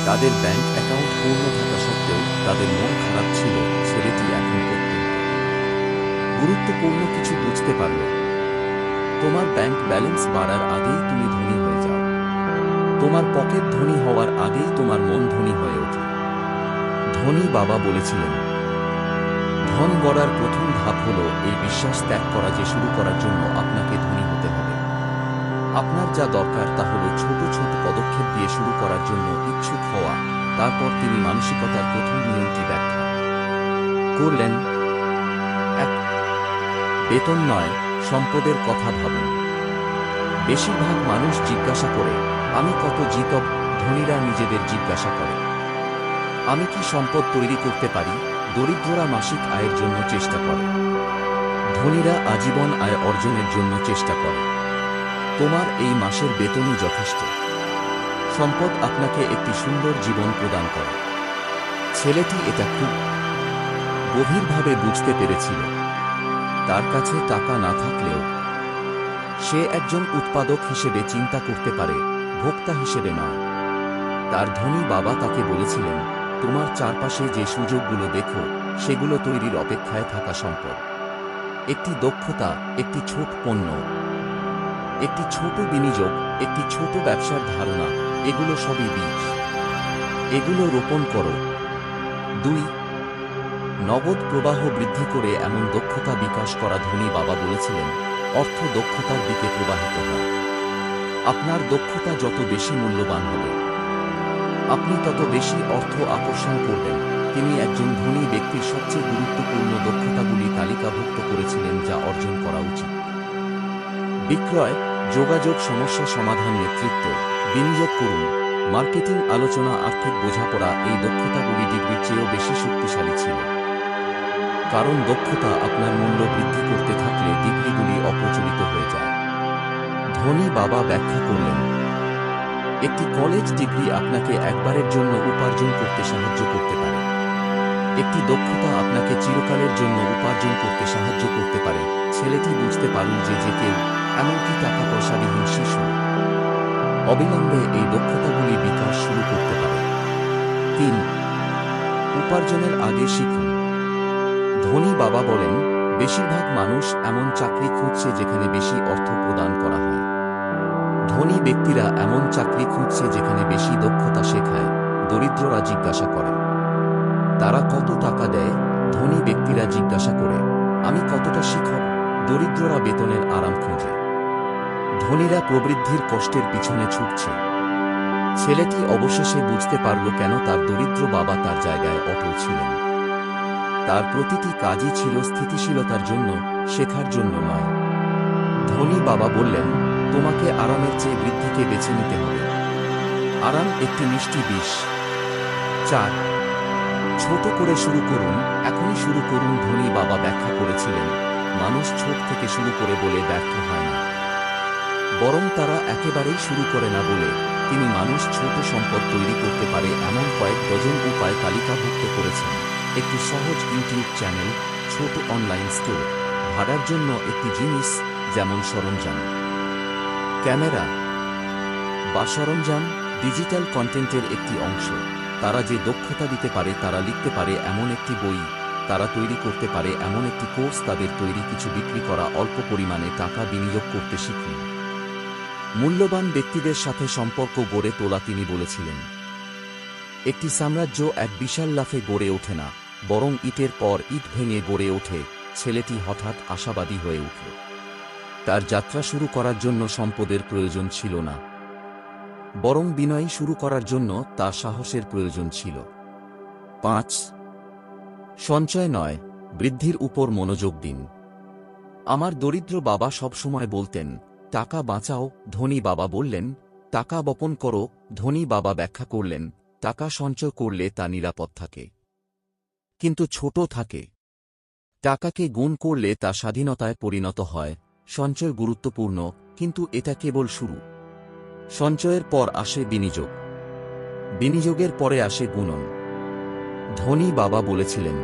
তাদের ব্যাংক অ্যাকাউন্ট পূর্ণ থাকা সত্ত্বেও তাদের মন খারাপ ছিল। ছেলেটি এখন করতে গুরুত্বপূর্ণ কিছু বুঝতে পারল। তোমার ব্যাংক ব্যালেন্স বাড়ার আগেই তুমি ধনী হয়ে যাও। তোমার পকেট ধনী হওয়ার আগেই তোমার মন ধনী হয়ে ওঠে। ধনী বাবা বলেছিলেন, ধন গড়ার প্রথম ধাপ হল এই বিশ্বাস ত্যাগ করা যে শুরু করার জন্য আপনাকে ধনী হতে হবে। আপনার যা দরকার তা হল ছোট ছোট পদক্ষেপ দিয়ে শুরু করার জন্য ইচ্ছুক হওয়া। তারপর তিনি মানসিকতার প্রথম নিয়মটি ব্যাখ্যা করলেন। এক, বেতন নয়, সম্পদের কথা ভাবুন। বেশিরভাগ মানুষ জিজ্ঞাসা করে, আমি কত জিতব? ধনীরা নিজেদের জিজ্ঞাসা করে, আমি কি সম্পদ তৈরি করতে পারি? দরিদ্ররা মাসিক আয়ের জন্য চেষ্টা করে, ধনীরা আজীবন আয় অর্জনের জন্য চেষ্টা করে। তোমার এই মাসের বেতনই যথেষ্ট। সম্পদ আপনাকে একটি সুন্দর জীবন প্রদান করে। ছেলেটি এটা খুব গভীরভাবে বুঝতে পেরেছিল। তার কাছে টাকা না থাকলেও সে একজন উৎপাদক হিসেবে চিন্তা করতে পারে, ভোক্তা হিসেবে নয়। তার ধনী বাবা তাকে বলেছিলেন, তোমার চারপাশে যে সুযোগগুলো দেখো সেগুলো তৈরির অপেক্ষায় থাকা সম্পদ। একটি দক্ষতা, একটি ছোট পণ্য, একটি ছোট বিনিয়োগ, একটি ছোট ব্যবসার ধারণা, এগুলো সবই বীজ। এগুলো রোপণ করো। 2, নগদ প্রবাহ বৃদ্ধি করে এমন দক্ষতা বিকাশ করা। ধনী বাবা বলেছিলেন, অর্থ দক্ষতার দিকে প্রবাহিত হয়। আপনার দক্ষতা যত বেশি মূল্যবান হবে, আপনি তত বেশি অর্থ আকর্ষণ করবেন। তিনি একজন ধনী ব্যক্তির সবচেয়ে গুরুত্বপূর্ণ দক্ষতাগুলি তালিকাভুক্ত করেছিলেন যা অর্জন করা উচিত। বিক্রয়, যোগাযোগ, সমস্যা সমাধান, নেতৃত্ব, বিনিয়োগ করুন, মার্কেটিং, আলোচনা, আর্থিক বোঝাপড়া। এই দক্ষতাগুলি ডিগ্রির চেয়েও বেশি শক্তিশালী ছিল। কারণ দক্ষতা আপনার মূল্য বৃদ্ধি করতে থাকলে ডিগ্রিগুলি অপ্রচলিত হয়ে যায়। ধনী বাবা ব্যাখ্যা করলেন, একটি কলেজ ডিগ্রি আপনাকে একবারের জন্য উপার্জন করতে সাহায্য করতে পারে। একটি দক্ষতা আপনাকে চিরকালের জন্য উপার্জন করতে সাহায্য করতে পারে। ছেলেটি বুঝতে পারল যে যে কেউ এমনকি টাকা পয়সাবিহীন শিশু অবিলম্বে এই দক্ষতাগুলি বিকাশ শুরু করতে পারে। 3. উপার্জনের আগে শিখুন। ধনী বাবা বলেন, বেশিরভাগ মানুষ এমন চাকরি খুঁজছে যেখানে বেশি অর্থ প্রদান করা হয়। ধনী ব্যক্তিরা এমন চাকরি খুঁজছে যেখানে বেশি দক্ষতা শেখায়। দরিদ্ররা জিজ্ঞাসা করে, তারা কত টাকা দেয়? ধনী ব্যক্তিরা জিজ্ঞাসা করে, আমি কতটা শিখব? দরিদ্ররা বেতনের আরাম খোঁজে। ধনীরা প্রবৃদ্ধির কষ্টের পিছনে ছুটছে। ছেলেটি অবশেষে বুঝতে পারল কেন তার দরিদ্র বাবা তার জায়গায় অটল ছিলেন। তার প্রতিটি কাজই ছিল স্থিতিশীলতার জন্য, শেখার জন্য নয়। ধনী বাবা বললেন, তোমাকে আরামের চেয়ে বৃদ্ধিকে বেছে নিতে হবে। আরাম একটি মিষ্টি বিষ। 4. ছোট করে শুরু করুন, এখনই শুরু করুন। ধনী বাবা ব্যাখ্যা করেছিলেন, মানুষ ছোট থেকে শুরু করে বলে ব্যর্থ হয় না, বরং তারা একেবারেই শুরু করে না বলে। তিনি মানুষ ছোট সম্পদ তৈরি করতে পারে এমন কয়েক ডজন উপায় তালিকাভুক্ত করেছেন। একটি সহজ ইউটিউব চ্যানেল, ছোট অনলাইন স্টোর, ভাড়ার জন্য একটি জিনিস যেমন সরঞ্জাম, ক্যামেরা বা সরঞ্জাম, ডিজিটাল কন্টেন্টের একটি অংশ। তারা যে দক্ষতা দিতে পারে, তারা লিখতে পারে এমন একটি বই, তারা তৈরি করতে পারে এমন একটি কোর্স, তাদের তৈরি কিছু বিক্রি করা, অল্প পরিমাণে টাকা বিনিয়োগ করতে শিখুন। মূল্যবান ব্যক্তিদের সাথে সম্পর্ক গড়ে তোলা। তিনি বলেছিলেন, একটি সাম্রাজ্য এক বিশাল লাফে গড়ে ওঠে না, বরং ইটের পর ইট ভেঙে গড়ে ওঠে। ছেলেটি হঠাৎ আশাবাদী হয়ে উঠল। তার যাত্রা শুরু করার জন্য সম্পদের প্রয়োজন ছিল না, বরং বিনয়ী শুরু করার জন্য তার সাহসের প্রয়োজন ছিল। 5. সঞ্চয় নয়, বৃদ্ধির উপর মনোযোগ দিন। আমার দরিদ্র বাবা সবসময় বলতেন, টাকা বাঁচাও। ধনী বাবা বললেন, টাকা বপন করো। ধনী বাবা ব্যাখ্যা করলেন, টাকা সঞ্চয় করলে তা নিরাপদ থাকে, কিন্তু ছোট থাকে। টাকাকে গুণ করলে তা স্বাধীনতায় পরিণত হয়। সঞ্চয় গুরুত্বপূর্ণ, কিন্তু এটা কেবল শুরু। সঞ্চয়ের পর আসে বিনিয়োগ, বিনিয়োগের পরে আসে গুণন। ধনী বাবা বলেছিলেন,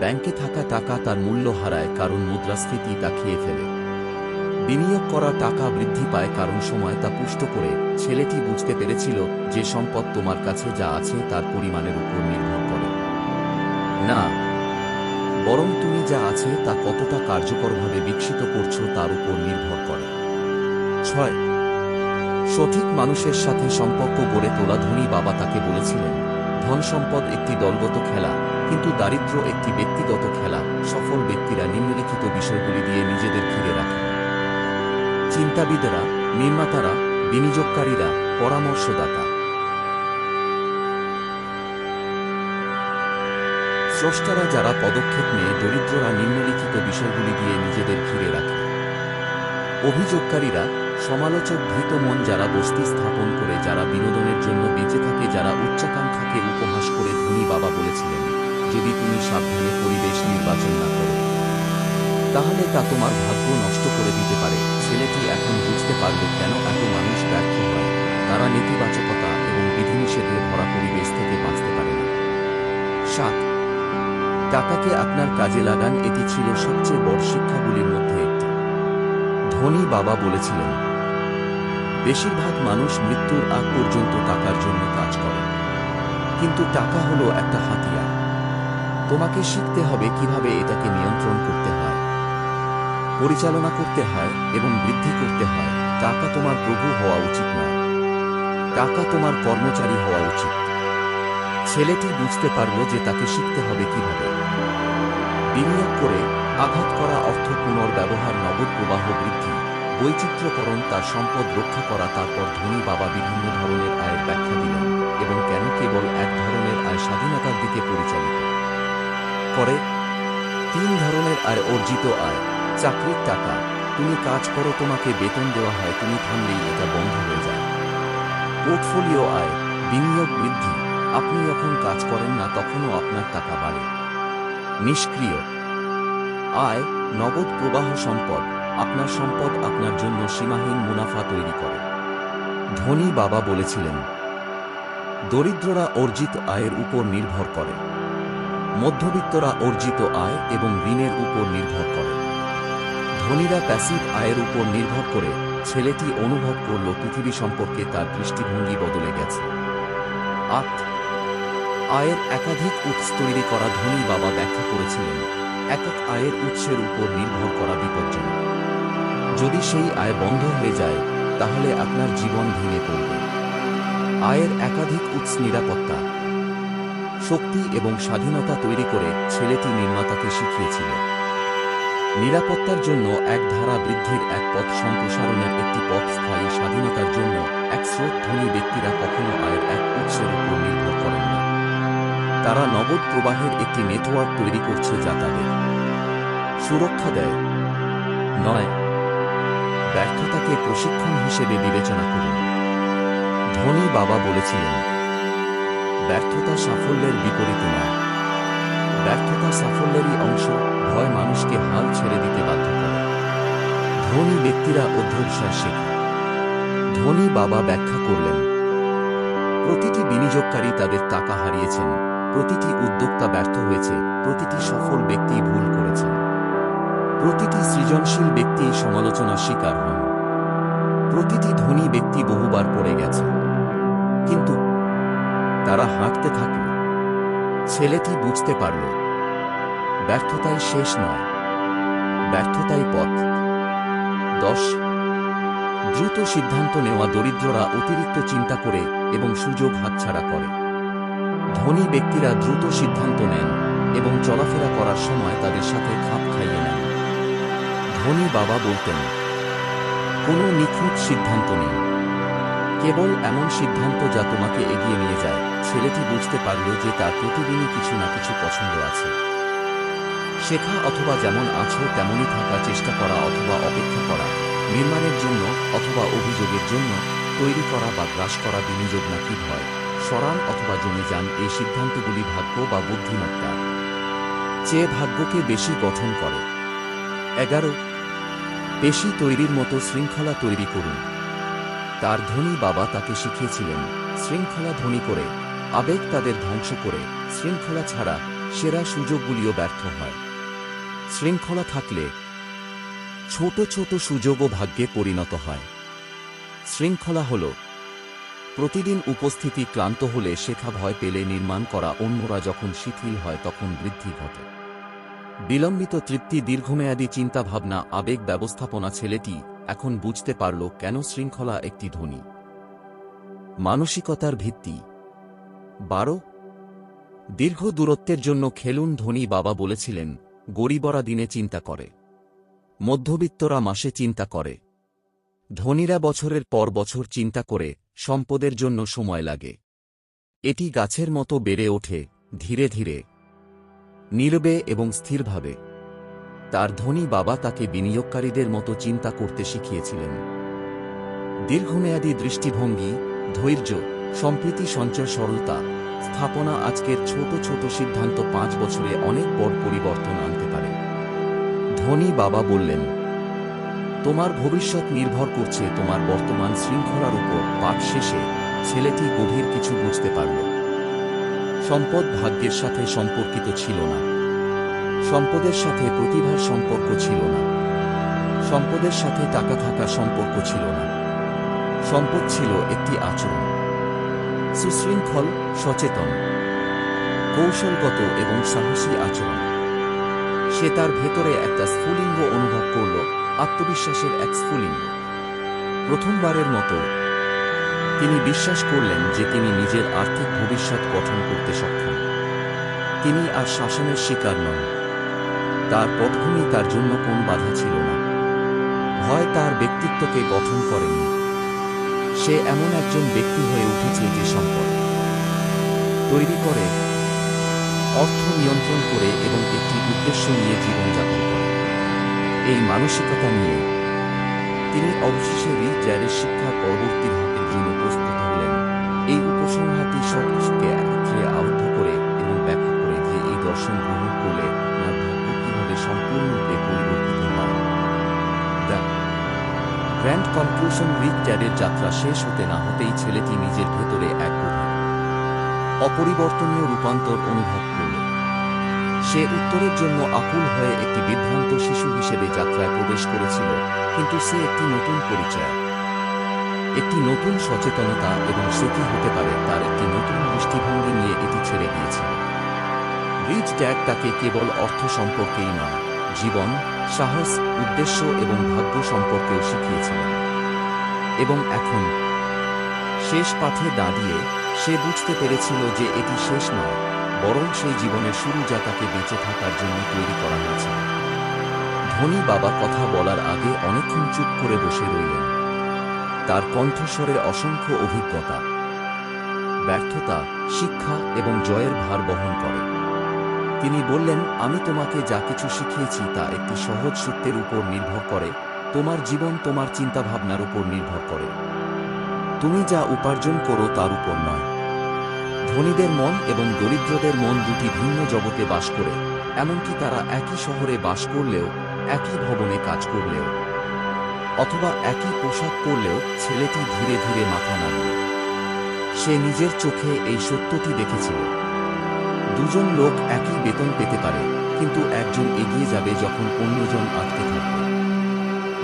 ব্যাংকে থাকা টাকা তার মূল্য হারায় কারণ মুদ্রাস্ফীতি তা খেয়ে ফেলে। বিনিয়োগ করা টাকা বৃদ্ধি পায় কারণ সময় তা পুষ্ট করে। ছেলেটি বুঝতে পেরেছিল যে সম্পদ তোমার কাছে যা আছে তার পরিমাণের উপর নির্ভর করে না, বরং তুমি যা আছে তা কতটা কার্যকরভাবে বিকশিত করছো তার উপর নির্ভর করে। 6. সঠিক মানুষের সাথে সম্পর্ক গড়ে তোলা। ধনী বাবা তাকে বলেছিলেন, ধন সম্পদ একটি দলগত খেলা, কিন্তু দারিদ্র্য একটি ব্যক্তিগত খেলা। সফল ব্যক্তিরা নিম্নলিখিত বিষয়গুলি দিয়ে নিজেদের ঘিরে রাখেন: চিন্তাবিদেরা, নির্মাতারা, বিনিয়োগকারীরা, পরামর্শদাতা। স্রষ্টারা যারা পদক্ষেপ নিয়ে দরিদ্ররা নিম্নলিখিত বিষয়গুলি দিয়ে নিজেদের ঘিরে রাখে। অভিযোগকারীরা, সমালোচক ভীত মন যারা বস্তি স্থাপন করে, যারা বিনোদনের জন্য বেঁচে থাকে, যারা উচ্চাকাঙ্ক্ষাকে উপহাস করে। ধনী বাবা বলেছিলেন, যদি তুমি সাবধানে পরিবেশ নির্বাচন না করো, তাহলে তা তোমার ভাগ্য নষ্ট করে দিতে পারে। ছেলেটি এখন বুঝতে পারল কেন এত মানুষ ব্যর্থ হয়। তারা নেতিবাচকতা এবং বিধিনিষেধে ভরা পরিবেশ থেকে বাঁচতে পারে না। 7. টাকাকে আপনার কাজে লাগান। এটি ছিল সবচেয়ে বড় শিক্ষাগুলির মধ্যে একটি। ধনী বাবা বলেছিলেন, বেশিরভাগ মানুষ মৃত্যুর আগ পর্যন্ত টাকার জন্য কাজ করে, কিন্তু টাকা হলো একটা হাতিয়ার। তোমাকে শিখতে হবে কিভাবে এটাকে নিয়ন্ত্রণ করতে হয়, পরিচালনা করতে হয় এবং বৃদ্ধি করতে হয়। টাকা তোমার প্রভু হওয়া উচিত নয়, টাকা তোমার কর্মচারী হওয়া উচিত। ছেলেটি বুঝতে পারল যে তাকে শিখতে হবে কিভাবে বিনিয়োগ করে, আঘাত করা অর্থ পুনর্ব্যবহার, নগদ প্রবাহ বৃদ্ধি, বৈচিত্র্যকরণ, তার সম্পদ রক্ষা করা। তারপর ধনী বাবা বিভিন্ন ধরনের আয়ের ব্যাখ্যা দিলেন এবং কেন কেবল এক ধরনের আয় স্বাধীনতার দিকে পরিচালিত করে। 3 ধরনের আয়: অর্জিত আয়, চাকরির টাকা, তুমি কাজ করো, তোমাকে বেতন দেওয়া হয়, তুমি থামলেই এটা বন্ধ হয়ে যায়। পোর্টফোলিও আয়, বিনিয়োগ বৃদ্ধি, আপনি যখন কাজ করেন না তখনও আপনার টাকা বাড়ে। নিষ্ক্রিয় আয়, নগদ প্রবাহ সম্পদ, আপনার সম্পদ আপনার জন্য সীমাহীন মুনাফা তৈরি করে। ধনী বাবা বলেছিলেন, দরিদ্ররা অর্জিত আয়ের উপর নির্ভর করে, মধ্যবিত্তরা অর্জিত আয় এবং ঋণের উপর নির্ভর করে। ধনীরা প্যাসিভ আয়ের উপর নির্ভর করে ছেলেটি অনুভব করল পৃথিবী সম্পর্কে তার দৃষ্টিভঙ্গি বদলে গেছে। 8 আয়ের একাধিক উৎস তৈরি করা ধনী বাবা ব্যাখ্যা করেছিলেন, একক আয়ের উৎসের উপর নির্ভর করা বিপজ্জনক। যদি সেই আয় বন্ধ হয়ে যায় তাহলে আপনার জীবন ভেঙে পড়বে। আয়ের একাধিক উৎস নিরাপত্তা, শক্তি এবং স্বাধীনতা তৈরি করে ছেলেটি নির্মাতাকে শিখিয়েছিল। নিরাপত্তার জন্য এক ধারা বৃদ্ধির এক পথ, সম্প্রসারণের একটি পথ, স্থায়ী স্বাধীনতার জন্য এক স্রোত। ধনী ব্যক্তিরা কখনো আয়ের এক উৎসের উপর নির্ভর করেন না। তারা নগদ প্রবাহের একটি নেটওয়ার্ক তৈরি করছে যা তাদের সুরক্ষা দেয়। 9 ব্যর্থতাকে প্রশিক্ষণ হিসেবে বিবেচনা করুন। ধনী বাবা বলেছিলেন, ব্যর্থতা সাফল্যের বিপরীত নয়। ব্যর্থতা সাফল্যেরই অংশ। ভয় মানুষকে হাল ছেড়ে দিতে বাধ্য করে। ধনী ব্যক্তিরা অধ্যবসায় শেখে। ধনী বাবা ব্যাখ্যা করলেন, প্রতিটি বিনিয়োগকারী তাদের টাকা হারিয়েছেন, প্রতিটি উদ্যোক্তা ব্যর্থ হয়েছে, প্রতিটি সফল ব্যক্তি ভুল করেছেন, প্রতিটি সৃজনশীল ব্যক্তি সমালোচনার শিকার হন, প্রতিটি ধনী ব্যক্তি বহুবার পড়ে গেছে, কিন্তু তারা হাঁটতে থাকল। ছেলেটি বুঝতে পারল, ব্যর্থতাই শেষ নয়, ব্যর্থতাই পথ। 10 দ্রুত সিদ্ধান্ত নেওয়া। দরিদ্ররা অতিরিক্ত চিন্তা করে এবং সুযোগ হাতছাড়া করে। ধনী ব্যক্তিরা দ্রুত সিদ্ধান্ত নেন এবং চলাফেরা করার সময় তাদের সাথে খাপ খাইয়ে নেন। ধনী বাবা বলতেন, কোনো নিখুঁত সিদ্ধান্ত নেই, কেবল এমন সিদ্ধান্ত যা তোমাকে এগিয়ে নিয়ে যায়। ছেলেটি বুঝতে পারল যে তার প্রতিদিনই কিছু না কিছু পছন্দ আছে। শেখা অথবা যেমন আছো তেমনই থাকার চেষ্টা করা অথবা অপেক্ষা করা, নির্মাণের জন্য অথবা অভিযোগের জন্য তৈরি করা বা গ্রাস করা, বিনিয়োগ নাকি ভয়, সরান অথবা জমে যান। এই সিদ্ধান্তগুলি ভাগ্য বা বুদ্ধিমত্তা চেয়ে ভাগ্যকে বেশি গঠন করে। 11 পেশি তৈরির মতো শৃঙ্খলা তৈরি করুন। তার ধনী বাবা তাকে শিখিয়েছিলেন, শৃঙ্খলা ধনী করে, আবেগ তাদের ধ্বংস করে। শৃঙ্খলা ছাড়া সেরা সুযোগগুলিও ব্যর্থ হয়। শৃঙ্খলা থাকলে ছোট ছোট সুযোগও ভাগ্যে পরিণত হয়। শৃঙ্খলা হল প্রতিদিন উপস্থিতি, ক্লান্ত হলে শেখা, ভয় পেলে নির্মাণ করা, অন্যরা যখন শিথিল হয় তখন বৃদ্ধি ঘটে। বিলম্বিত তৃপ্তি, দীর্ঘমেয়াদী চিন্তাভাবনা, আবেগ ব্যবস্থাপনা। ছেলেটি এখন বুঝতে পারল কেন শৃঙ্খলা একটি ধনী মানসিকতার ভিত্তি। 12 দীর্ঘ দূরত্বের জন্য খেলুন। ধনী বাবা বলেছিলেন, গরিবরা দিনে চিন্তা করে, মধ্যবিত্তরা মাসে চিন্তা করে, ধনীরা বছরের পর বছর চিন্তা করে। সম্পদের জন্য সময় লাগে। এটি গাছের মতো বেড়ে ওঠে, ধীরে ধীরে, নীরবে এবং স্থিরভাবে। তার ধনী বাবা তাকে বিনিয়োগকারীদের মতো চিন্তা করতে শিখিয়েছিলেন। দীর্ঘমেয়াদী দৃষ্টিভঙ্গি, ধৈর্য, সম্প্রীতি, সঞ্চয়, সরলতা, স্থাপনা। আজকের ছোট ছোট সিদ্ধান্ত 5 বছরে অনেক বড় পরিবর্তন আনতে পারে। ধনী বাবা বললেন, তোমার ভবিষ্যৎ নির্ভর করছে তোমার বর্তমান শৃঙ্খলার উপর। পাঠ শেষে ছেলেটি গভীর কিছু বুঝতে পারল। সম্পদ ভাগ্যের সাথে সম্পর্কিত ছিল না। সম্পদের সাথে প্রতিভার সম্পর্ক ছিল না। সম্পদের সাথে টাকা থাকার সম্পর্ক ছিল না। সম্পদ ছিল একটি আচরণ, সুশৃঙ্খল, সচেতন, কৌশলগত এবং সাহসী আচরণ। সে তার ভেতরে একটা স্ফুলিঙ্গ অনুভব করল, আত্মবিশ্বাসের এক স্ফুলিঙ্গ। প্রথমবারের মতো তিনি বিশ্বাস করলেন যে তিনি নিজের আর্থিক ভবিষ্যৎ গঠন করতে সক্ষম। তিনি আর শাসনের শিকার নন। তার পটভূমি তার জন্য কোন বাধা ছিল না। ভয় তার ব্যক্তিত্বকে গঠন করেনি। সে এমন একজন ব্যক্তি হয়ে উঠেছে যে সম্পদ তৈরি করে, অর্থ নিয়ন্ত্রণ করে এবং একটি উদ্দেশ্য নিয়ে জীবনযাপন করে। এই মানসিকতা নিয়ে তিনি অবশেষে রিক ড্যাডের শিক্ষার পরবর্তী ধাপের জন্য প্রস্তুত হলেন। এই উপসংহারটি সবকিছুকে একত্রে আবদ্ধ করে এবং ব্যাখ্যা করে যে এই দর্শন গ্রহণ করলে আপনার ভাগ্য কীভাবে সম্পূর্ণরূপে পরিবর্তিত হয়। The grand conclusion. রিক ড্যাডের যাত্রা শেষ হতে না হতেই ছেলেটি নিজের ভেতরে এক গভীর অপরিবর্তনীয় রূপান্তর অনুভব করল। সে উত্তরের জন্য আকুল হয়ে একটি বিভ্রান্ত শিশু হিসেবে যাত্রায় প্রবেশ করেছিল, কিন্তু সে একটি নতুন পরিচয়, একটি নতুন সচেতনতা এবং সে কি হতে পারে তার একটি নতুন দৃষ্টিভঙ্গি নিয়ে এটি ছেড়ে গিয়েছিল। রিচ ড্যাড তাকে কেবল অর্থ সম্পর্কেই নয়, জীবন, সাহস, উদ্দেশ্য এবং ভাগ্য সম্পর্কেও শিখিয়েছিলেন। এবং এখন শেষ পাঠে দাঁড়িয়ে সে বুঝতে পেরেছিল যে এটি শেষ নয়, বরং সেই জীবনের শুরু যা তাকে বেঁচে থাকার জন্য তৈরি করা হয়েছিল। ধনী বাবা কথা বলার আগে অনেকক্ষণ চুপ করে বসে রইলেন। তার কণ্ঠস্বরে অসংখ্য অভিজ্ঞতা, ব্যর্থতা, শিক্ষা এবং জয়ের ভার বহন করে। তিনি বললেন, আমি তোমাকে যা কিছু শিখিয়েছি তা একটি সহজ সত্যের উপর নির্ভর করে, তোমার জীবন তোমার চিন্তাভাবনার উপর নির্ভর করে। তুমি যা উপার্জন করো তার উপর নয়। ধনীদের মন এবং দরিদ্রদের মন দুটি ভিন্ন জগতে বাস করে, এমনকি তারা একই শহরে বাস করলেও, একই ভবনে কাজ করলেও, অথবা একই পোশাক পরলেও ছেলেটি ধীরে ধীরে মাথা নাড়ল। সে নিজের চোখে এই সত্যটি দেখেছিল। দুজন লোক একই বেতন পেতে পারে, কিন্তু একজন এগিয়ে যাবে যখন অন্যজন আটকে থাকবে।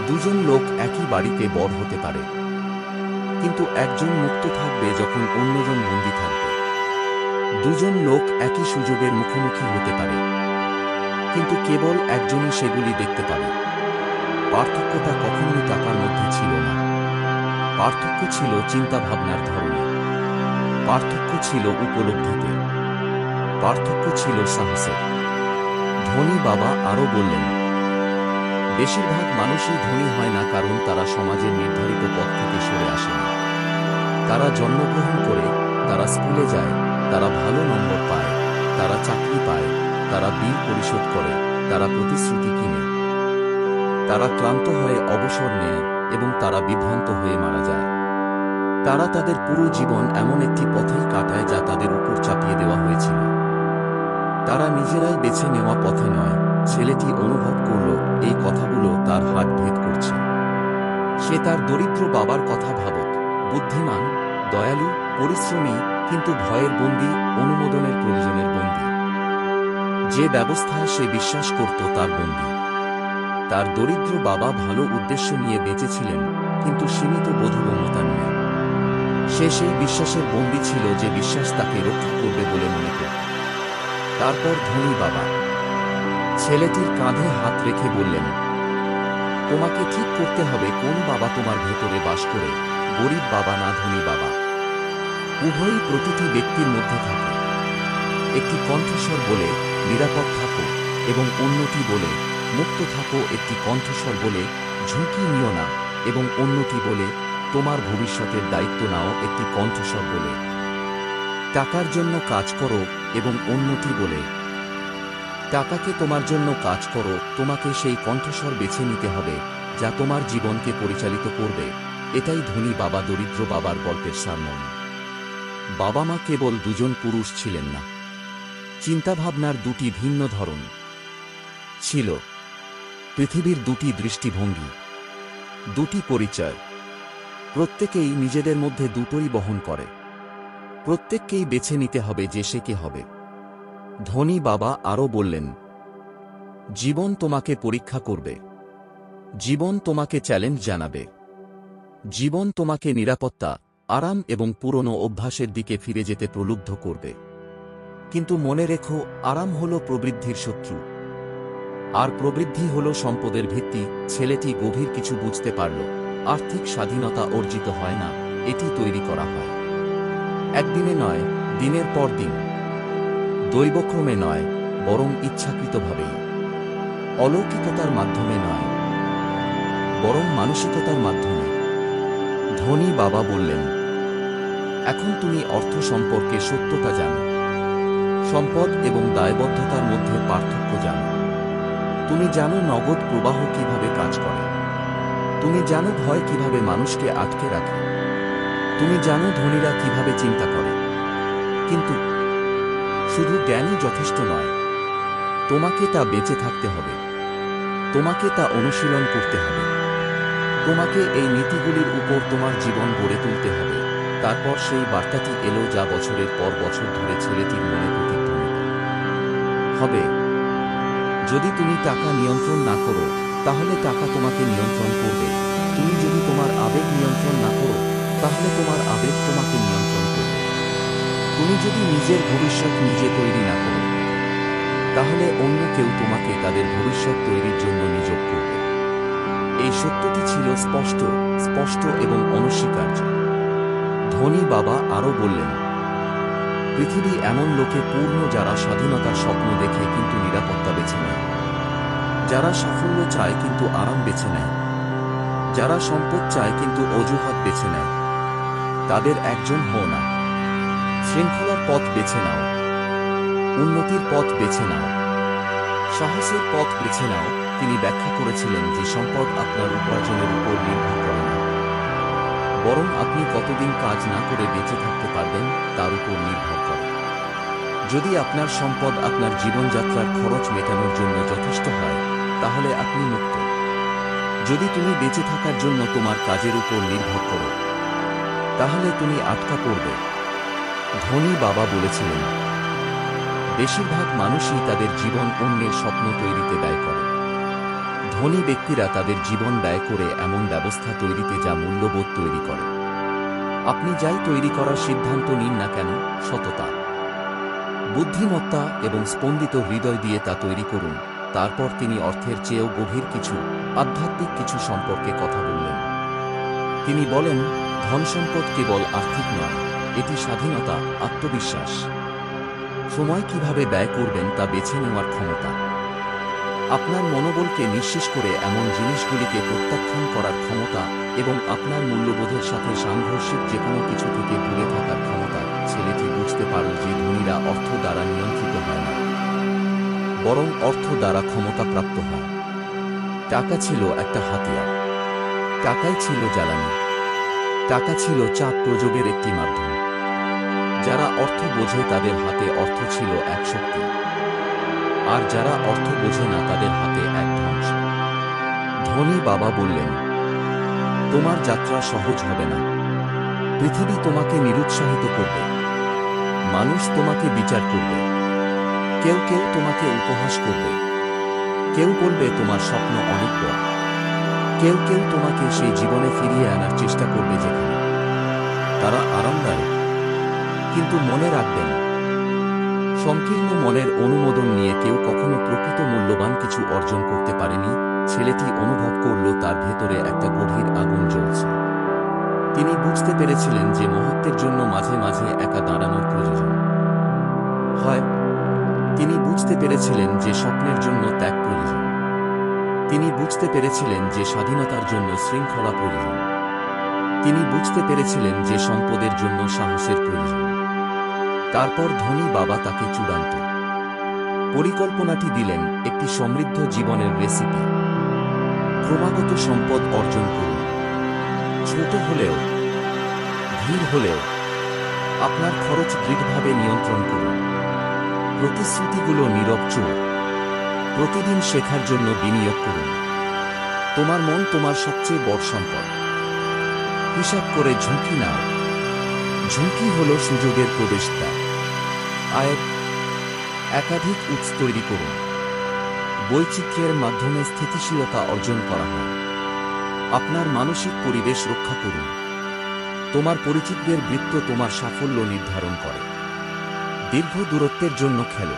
দুজন লোক একই বাড়িতে বড় হতে পারে, কিন্তু একজন মুক্ত থাকবে যখন অন্যজন বন্দী থাকবে। দুজন লোক একই সুযোগের মুখোমুখি হতে পারে, কিন্তু কেবল একজনই সেগুলি দেখতে পারে। পার্থক্যটা কখনোই টাকার মধ্যে ছিল না। পার্থক্য ছিল চিন্তাভাবনার ধরনে। পার্থক্য ছিল উপলব্ধিতে। পার্থক্য ছিল সাহসে। ধনী বাবা আরও বললেন, বেশিরভাগ মানুষই ধনী হয় না কারণ তারা সমাজের নির্ধারিত পথ থেকে সরে আসে না। তারা জন্মগ্রহণ করে, তারা স্কুলে যায়, তারা ভালো নম্বর পায়, তারা চাকরি পায়, তারা বিল পরিশোধ করে, তারা প্রতিশ্রুতি কিনে, তারা ক্লান্ত হয়ে অবসর নেয় এবং তারা বিভ্রান্ত হয়ে মারা যায়। তারা তাদের পুরো জীবন এমন একটি পথেই কাটায় যা তাদের উপর চাপিয়ে দেওয়া হয়েছিল। তারা নিজেরাই বেছে নেওয়া পথে নয়। ছেলেটি অনুভব করল এই কথাগুলো তার হাত ভেদ করছে। সে তার দরিদ্র বাবার কথা ভাবত, বুদ্ধিমান, দয়ালু, পরিশ্রমী, কিন্তু ভয়ের বন্দী, অনুমোদনের প্রয়োজনের বন্দী। যে ব্যবস্থায় সে বিশ্বাস করত তার বন্দী। তার দরিদ্র বাবা ভালো উদ্দেশ্য নিয়ে বেঁচেছিলেন, কিন্তু সীমিত বোধগম্যতা নিয়ে। সে সেই বিশ্বাসের বন্দী ছিল যে বিশ্বাস তাকে রক্ষা করবে বলে মনে করত। তারপর ধনী বাবা ছেলেটির কাঁধে হাত রেখে বললেন, তোমাকে ঠিক করতে হবে কোন বাবা তোমার ভেতরে বাস করে, গরিব বাবা না ধনী বাবা। উভয়ই প্রতিটি ব্যক্তির মধ্যে থাকে। একটি কণ্ঠস্বর বলে, নিরাপদ থাকো, এবং অন্যটি বলে, মুক্ত থাকো। একটি কণ্ঠস্বর বলে, ঝুঁকি নিও না, এবং অন্যটি বলে, তোমার ভবিষ্যতের দায়িত্ব নাও। একটি কণ্ঠস্বর বলে, টাকার জন্য কাজ করো, এবং অন্যটি বলে, টাকাকে তোমার জন্য কাজ করো। তোমাকে সেই কণ্ঠস্বর বেছে নিতে হবে যা তোমার জীবনকে পরিচালিত করবে। এটাই ধনী বাবা দরিদ্র বাবার গল্পের সারমর্ম। বাবা মা কেবল দুজন পুরুষ ছিলেন না, চিন্তাভাবনার দুটি ভিন্ন ধরন ছিল। পৃথিবীর দুটি দৃষ্টিভঙ্গি, দুটি পরিচয়। প্রত্যেকেই নিজেদের মধ্যে দুটোই বহন করে। প্রত্যেককেই বেছে নিতে হবে যে সে কে হবে। ধনী বাবা আরও বললেন, জীবন তোমাকে পরীক্ষা করবে। জীবন তোমাকে চ্যালেঞ্জ জানাবে। জীবন তোমাকে নিরাপত্তা, আরাম এবং পুরনো অভ্যাসের দিকে ফিরে যেতে প্রলুব্ধ করবে। কিন্তু মনে রেখো, আরাম হল প্রবৃদ্ধির শত্রু, আর প্রবৃদ্ধি হল সম্পদের ভিত্তি। ছেলেটি গভীর কিছু বুঝতে পারল। আর্থিক স্বাধীনতা অর্জিত হয় না, এটি তৈরি করা হয়। একদিনে নয়, দিনের পর দিন। দৈবক্রমে নয়, বরং ইচ্ছাকৃতভাবেই। অলৌকিকতার মাধ্যমে নয়, বরং মানসিকতার মাধ্যমে। ধনী বাবা বললেন, এখন তুমি অর্থ সম্পর্কে সত্যতা জানো। সম্পদ এবং দায়বদ্ধতার মধ্যে পার্থক্য জানো। তুমি জানো নগদ প্রবাহ কিভাবে কাজ করে। তুমি জানো ভয় কিভাবে মানুষকে আটকে রাখে। তুমি জানো ধনীরা কিভাবে চিন্তা করে। কিন্তু শুধু জ্ঞানই যথেষ্ট নয়, তোমাকে তা বেঁচে থাকতে হবে। তোমাকে তা অনুশীলন করতে হবে। তোমাকে এই নীতিগুলির উপর তোমার জীবন গড়ে তুলতে হবে। তারপর সেই বার্তাটি এলো যা বছরের পর বছর ধরে ছেলেটির মনে প্রতিধ্বনিত হবে। যদি তুমি টাকা নিয়ন্ত্রণ না করো তাহলে টাকা তোমাকে নিয়ন্ত্রণ করবে। তুমি যদি তোমার আবেগ নিয়ন্ত্রণ না করো তাহলে তোমার আবেগ তোমাকে নিয়ন্ত্রণ করবে। তুমি যদি নিজের ভবিষ্যৎ নিজে তৈরি না করো তাহলে অন্য কেউ তোমাকে তাদের ভবিষ্যৎ তৈরির জন্য নিয়োগ করবে। এই সত্যটি ছিল স্পষ্ট স্পষ্ট এবং অনস্বীকার্য। ধনী বাবা আরও বললেন, পৃথিবী এমন লোকে পূর্ণ যারা স্বাধীনতার স্বপ্ন দেখে কিন্তু নিরাপত্তা বেছে নেয়, যারা সাফল্য চায় কিন্তু আরাম বেছে নেয়, যারা সম্পদ চায় কিন্তু অজুহাত বেছে নেয়। তাদের একজন হও না। শৃঙ্খলার পথ বেছে নাও, উন্নতির পথ বেছে নাও, সাহসের পথ বেছে নাও। তিনি ব্যাখ্যা করেছিলেন যে সম্পদ আপনার উপার্জনের উপর নির্ভর করে না, বরং আপনি কতদিন কাজ না করে বেঁচে থাকতে পারবেন তার উপর নির্ভর করে। যদি আপনার সম্পদ আপনার জীবনযাত্রার খরচ মেটানোর জন্য যথেষ্ট হয় তাহলে আপনি মুক্ত। যদি তুমি বেঁচে থাকার জন্য তোমার কাজের উপর নির্ভর করো তাহলে তুমি আটকা পড়বে। ধনী বাবা বলেছিলেন, বেশিরভাগ মানুষই তাদের জীবন অন্যের স্বপ্ন তৈরিতে ব্যয় করে। ধনী ব্যক্তিরা তাদের জীবন ব্যয় করে এমন ব্যবস্থা তৈরিতে যা মূল্যবোধ তৈরি করে। আপনি যাই তৈরি করার সিদ্ধান্ত নিন না কেন, সততা, বুদ্ধিমত্তা এবং স্পন্দিত হৃদয় দিয়ে তা তৈরি করুন। তারপর তিনি অর্থের চেয়েও গভীর কিছু, আধ্যাত্মিক কিছু সম্পর্কে কথা বললেন। তিনি বলেন, ধন সম্পদ কেবল আর্থিক নয়, এটি স্বাধীনতা, আত্মবিশ্বাস, সময় কিভাবে ব্যয় করবেন তা বেছে নেওয়ার ক্ষমতা, আপনার মনোবলকে নিঃশেষ করে এমন জিনিসগুলিকে প্রত্যাখ্যান করার ক্ষমতা এবং আপনার মূল্যবোধের সাথে সাংঘর্ষিক যেকোনো কিছু থেকে দূরে থাকার ক্ষমতা। ছেলেটি বুঝতে পারল যে ধনীরা অর্থ দ্বারা নিয়ন্ত্রিত হয় না, বরং অর্থ দ্বারা ক্ষমতাপ্রাপ্ত হয়। টাকা ছিল একটা হাতিয়ার, টাকাই ছিল জ্বালানি, টাকা ছিল চাপ প্রযোগের একটি মাধ্যম। যারা অর্থ বোঝে তাদের হাতে অর্থ ছিল এক শক্তি, আর যারা অর্থ বোঝে না তাদের হাতে এক ধ্বংস। ধনী বাবা বললেন, তোমার যাত্রা সহজ হবে না। পৃথিবী তোমাকে নিরুৎসাহিত করবে, মানুষ তোমাকে বিচার করবে, কেউ কেউ তোমাকে উপহাস করবে, কেউ বলবে তোমার স্বপ্ন অনেক বড়, কেউ কেউ তোমাকে সেই জীবনে ফিরিয়ে আনার চেষ্টা করবে যেখানে তারা আরামদায়ক। কিন্তু মনে রাখবেন, সংকীর্ণ মনের অনুমোদন নিয়ে কেউ কখনো প্রকৃত মূল্যবান কিছু অর্জন করতে পারেনি। ছেলেটি অনুভব করল তার ভেতরে একটা গভীর আগুন জ্বলছে। তিনি বুঝতে পেরেছিলেন যে মহত্বের জন্য মাঝে মাঝে একা দাঁড়ানোর প্রয়োজন হয়। তিনি বুঝতে পেরেছিলেন যে স্বপ্নের জন্য ত্যাগ প্রয়োজন। তিনি বুঝতে পেরেছিলেন যে স্বাধীনতার জন্য শৃঙ্খলা প্রয়োজন। তিনি বুঝতে পেরেছিলেন যে সম্পদের জন্য সাহসের প্রয়োজন। তারপর ধনী বাবা তাকে চূড়ান্ত পরিকল্পনাটি দিলেন, একটি সমৃদ্ধ জীবনের রেসিপি। ক্রমাগত সম্পদ অর্জন করুন, ছোট হলেও, ধীর হলেও। আপনার খরচ দৃঢ়ভাবে নিয়ন্ত্রণ করুন। প্রতিশ্রুতিগুলো নীরব চোর। প্রতিদিন শেখার জন্য বিনিয়োগ করুন। তোমার মন তোমার সবচেয়ে বড় সম্পদ। হিসাব করে ঝুঁকি নাও। ঝুঁকি হল সুযোগের প্রবেশদ্বার। আয়ের একাধিক উৎস তৈরি করুন। বৈচিত্র্যের মাধ্যমে স্থিতিশীলতা অর্জন করা হয়। আপনার মানসিক পরিবেশ রক্ষা করুন। তোমার পরিচিতদের বৃত্ত তোমার সাফল্য নির্ধারণ করে। দীর্ঘ দূরত্বের জন্য খেলো।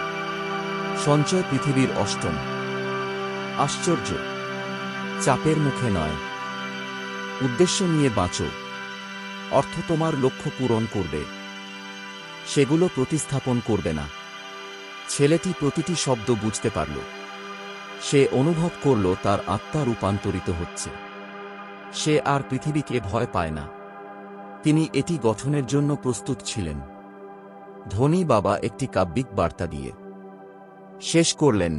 সঞ্চয় পৃথিবীর অষ্টম আশ্চর্য। চাপের মুখে নয়, উদ্দেশ্য নিয়ে বাঁচো। অর্থ তোমার লক্ষ্য পূরণ করবে, সেগুলো প্রতিস্থাপন করবে না। ছেলেটি প্রতিটি শব্দ বুঝতে পারল। সে অনুভব করল তার আত্মা রূপান্তরিত হচ্ছে। সে আর পৃথিবীকে ভয় পায় না। তিনি এটি গঠনের জন্য প্রস্তুত ছিলেন। ধনী বাবা একটি কাব্যিক বার্তা দিয়ে শেষ করলেন,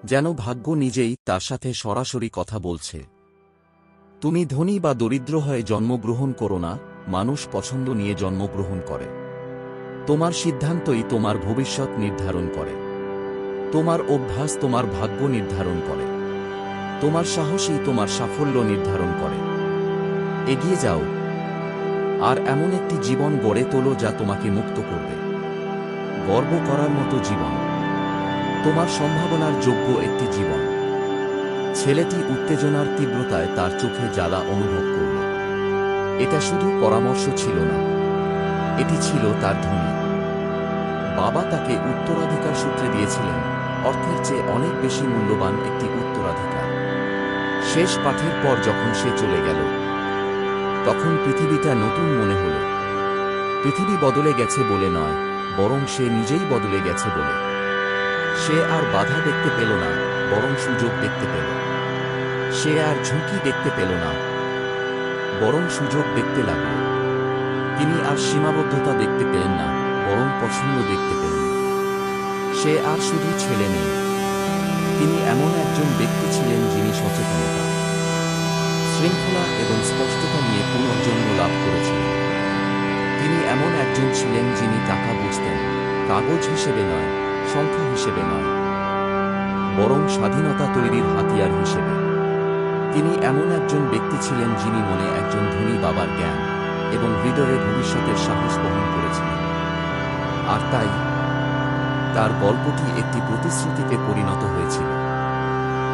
যেন ভাগ্য নিজেই তার সাথে সরাসরি কথা বলছে। তুমি ধনী বা দরিদ্র হয়ে জন্মগ্রহণ করো না, মানুষ পছন্দ নিয়ে জন্মগ্রহণ করে। তোমার সিদ্ধান্তই তোমার ভবিষ্যৎ নির্ধারণ করে। তোমার অভ্যাস তোমার ভাগ্য নির্ধারণ করে। তোমার সাহসই তোমার সাফল্য নির্ধারণ করে। এগিয়ে যাও, আর এমন একটি জীবন গড়ে তোলো যা তোমাকে মুক্ত করবে। গর্ব করার মতো জীবন। তোমার সম্ভাবনার যোগ্য একটি জীবন। ছেলেটি উত্তেজনার তীব্রতায় তার চোখে জ্বালা অনুভব করল। এটা শুধু পরামর্শ ছিল না, এটি ছিল তার ধ্বনি। বাবা তাকে উত্তরাধিকার সূত্রে দিয়েছিলেন, অর্থের চেয়ে অনেক বেশি মূল্যবান একটি উত্তরাধিকার। শেষ পাঠের পর যখন সে চলে গেল, তখন পৃথিবীটা নতুন মনে হল। পৃথিবী বদলে গেছে বলে নয়, বরং সে নিজেই বদলে গেছে বলে। সে আর বাধা দেখতে পেল না, বরং সুযোগ দেখতে পেল। সে আর ঝুঁকি দেখতে পেল না, বরং সুযোগ দেখতে লাগল। তিনি আর সীমাবদ্ধতা দেখতে পেলেন না, বরং পছন্দ দেখতে পেলেন। সে আর শুধু ছেলে নেই, তিনি এমন একজন ব্যক্তি ছিলেন যিনি সচেতনতা, শৃঙ্খলা এবং স্পষ্টতা নিয়ে পুনর্জন্ম লাভ করেছিলেন। তিনি এমন একজন ছিলেন যিনি টাকা বুঝতেন, কাগজ হিসেবে নয়, সংখ্যা হিসেবে নয়, বরং স্বাধীনতা তৈরির হাতিয়ার হিসেবে। তিনি এমন একজন ব্যক্তি ছিলেন যিনি মনে একজন ধনী বাবার জ্ঞান এবং হৃদয়ে ভবিষ্যতের সাহস বহন করেছিলেন। আর তাই তার গল্পটি একটি প্রতিশ্রুতিতে পরিণত হয়েছিল।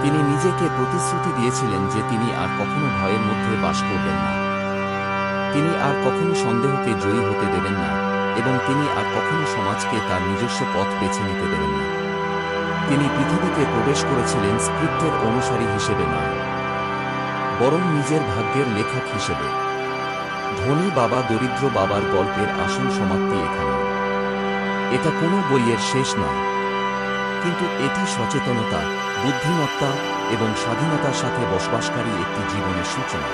তিনি নিজেকে প্রতিশ্রুতি দিয়েছিলেন যে তিনি আর কখনো ভয়ের মধ্যে বাস করবেন না, তিনি আর কখনো সন্দেহকে জয়ী হতে দেবেন না, এবং তিনি আর কখনো সমাজকে তার নিজস্ব পথ বেছে নিতে দেবেন না। তিনি পৃথিবীতে প্রবেশ করেছিলেন স্ক্রিপ্টের অনুসারী হিসেবে নয়, বরং নিজের ভাগ্যের লেখক হিসেবে। ধনী বাবা দরিদ্র বাবার গল্পের আসল সমাপ্তি এখানে। এটা কোনো বইয়ের শেষ নয়, কিন্তু এটি সচেতনতা, বুদ্ধিমত্তা এবং স্বাধীনতার সাথে বসবাসকারী একটি জীবনের সূচনা।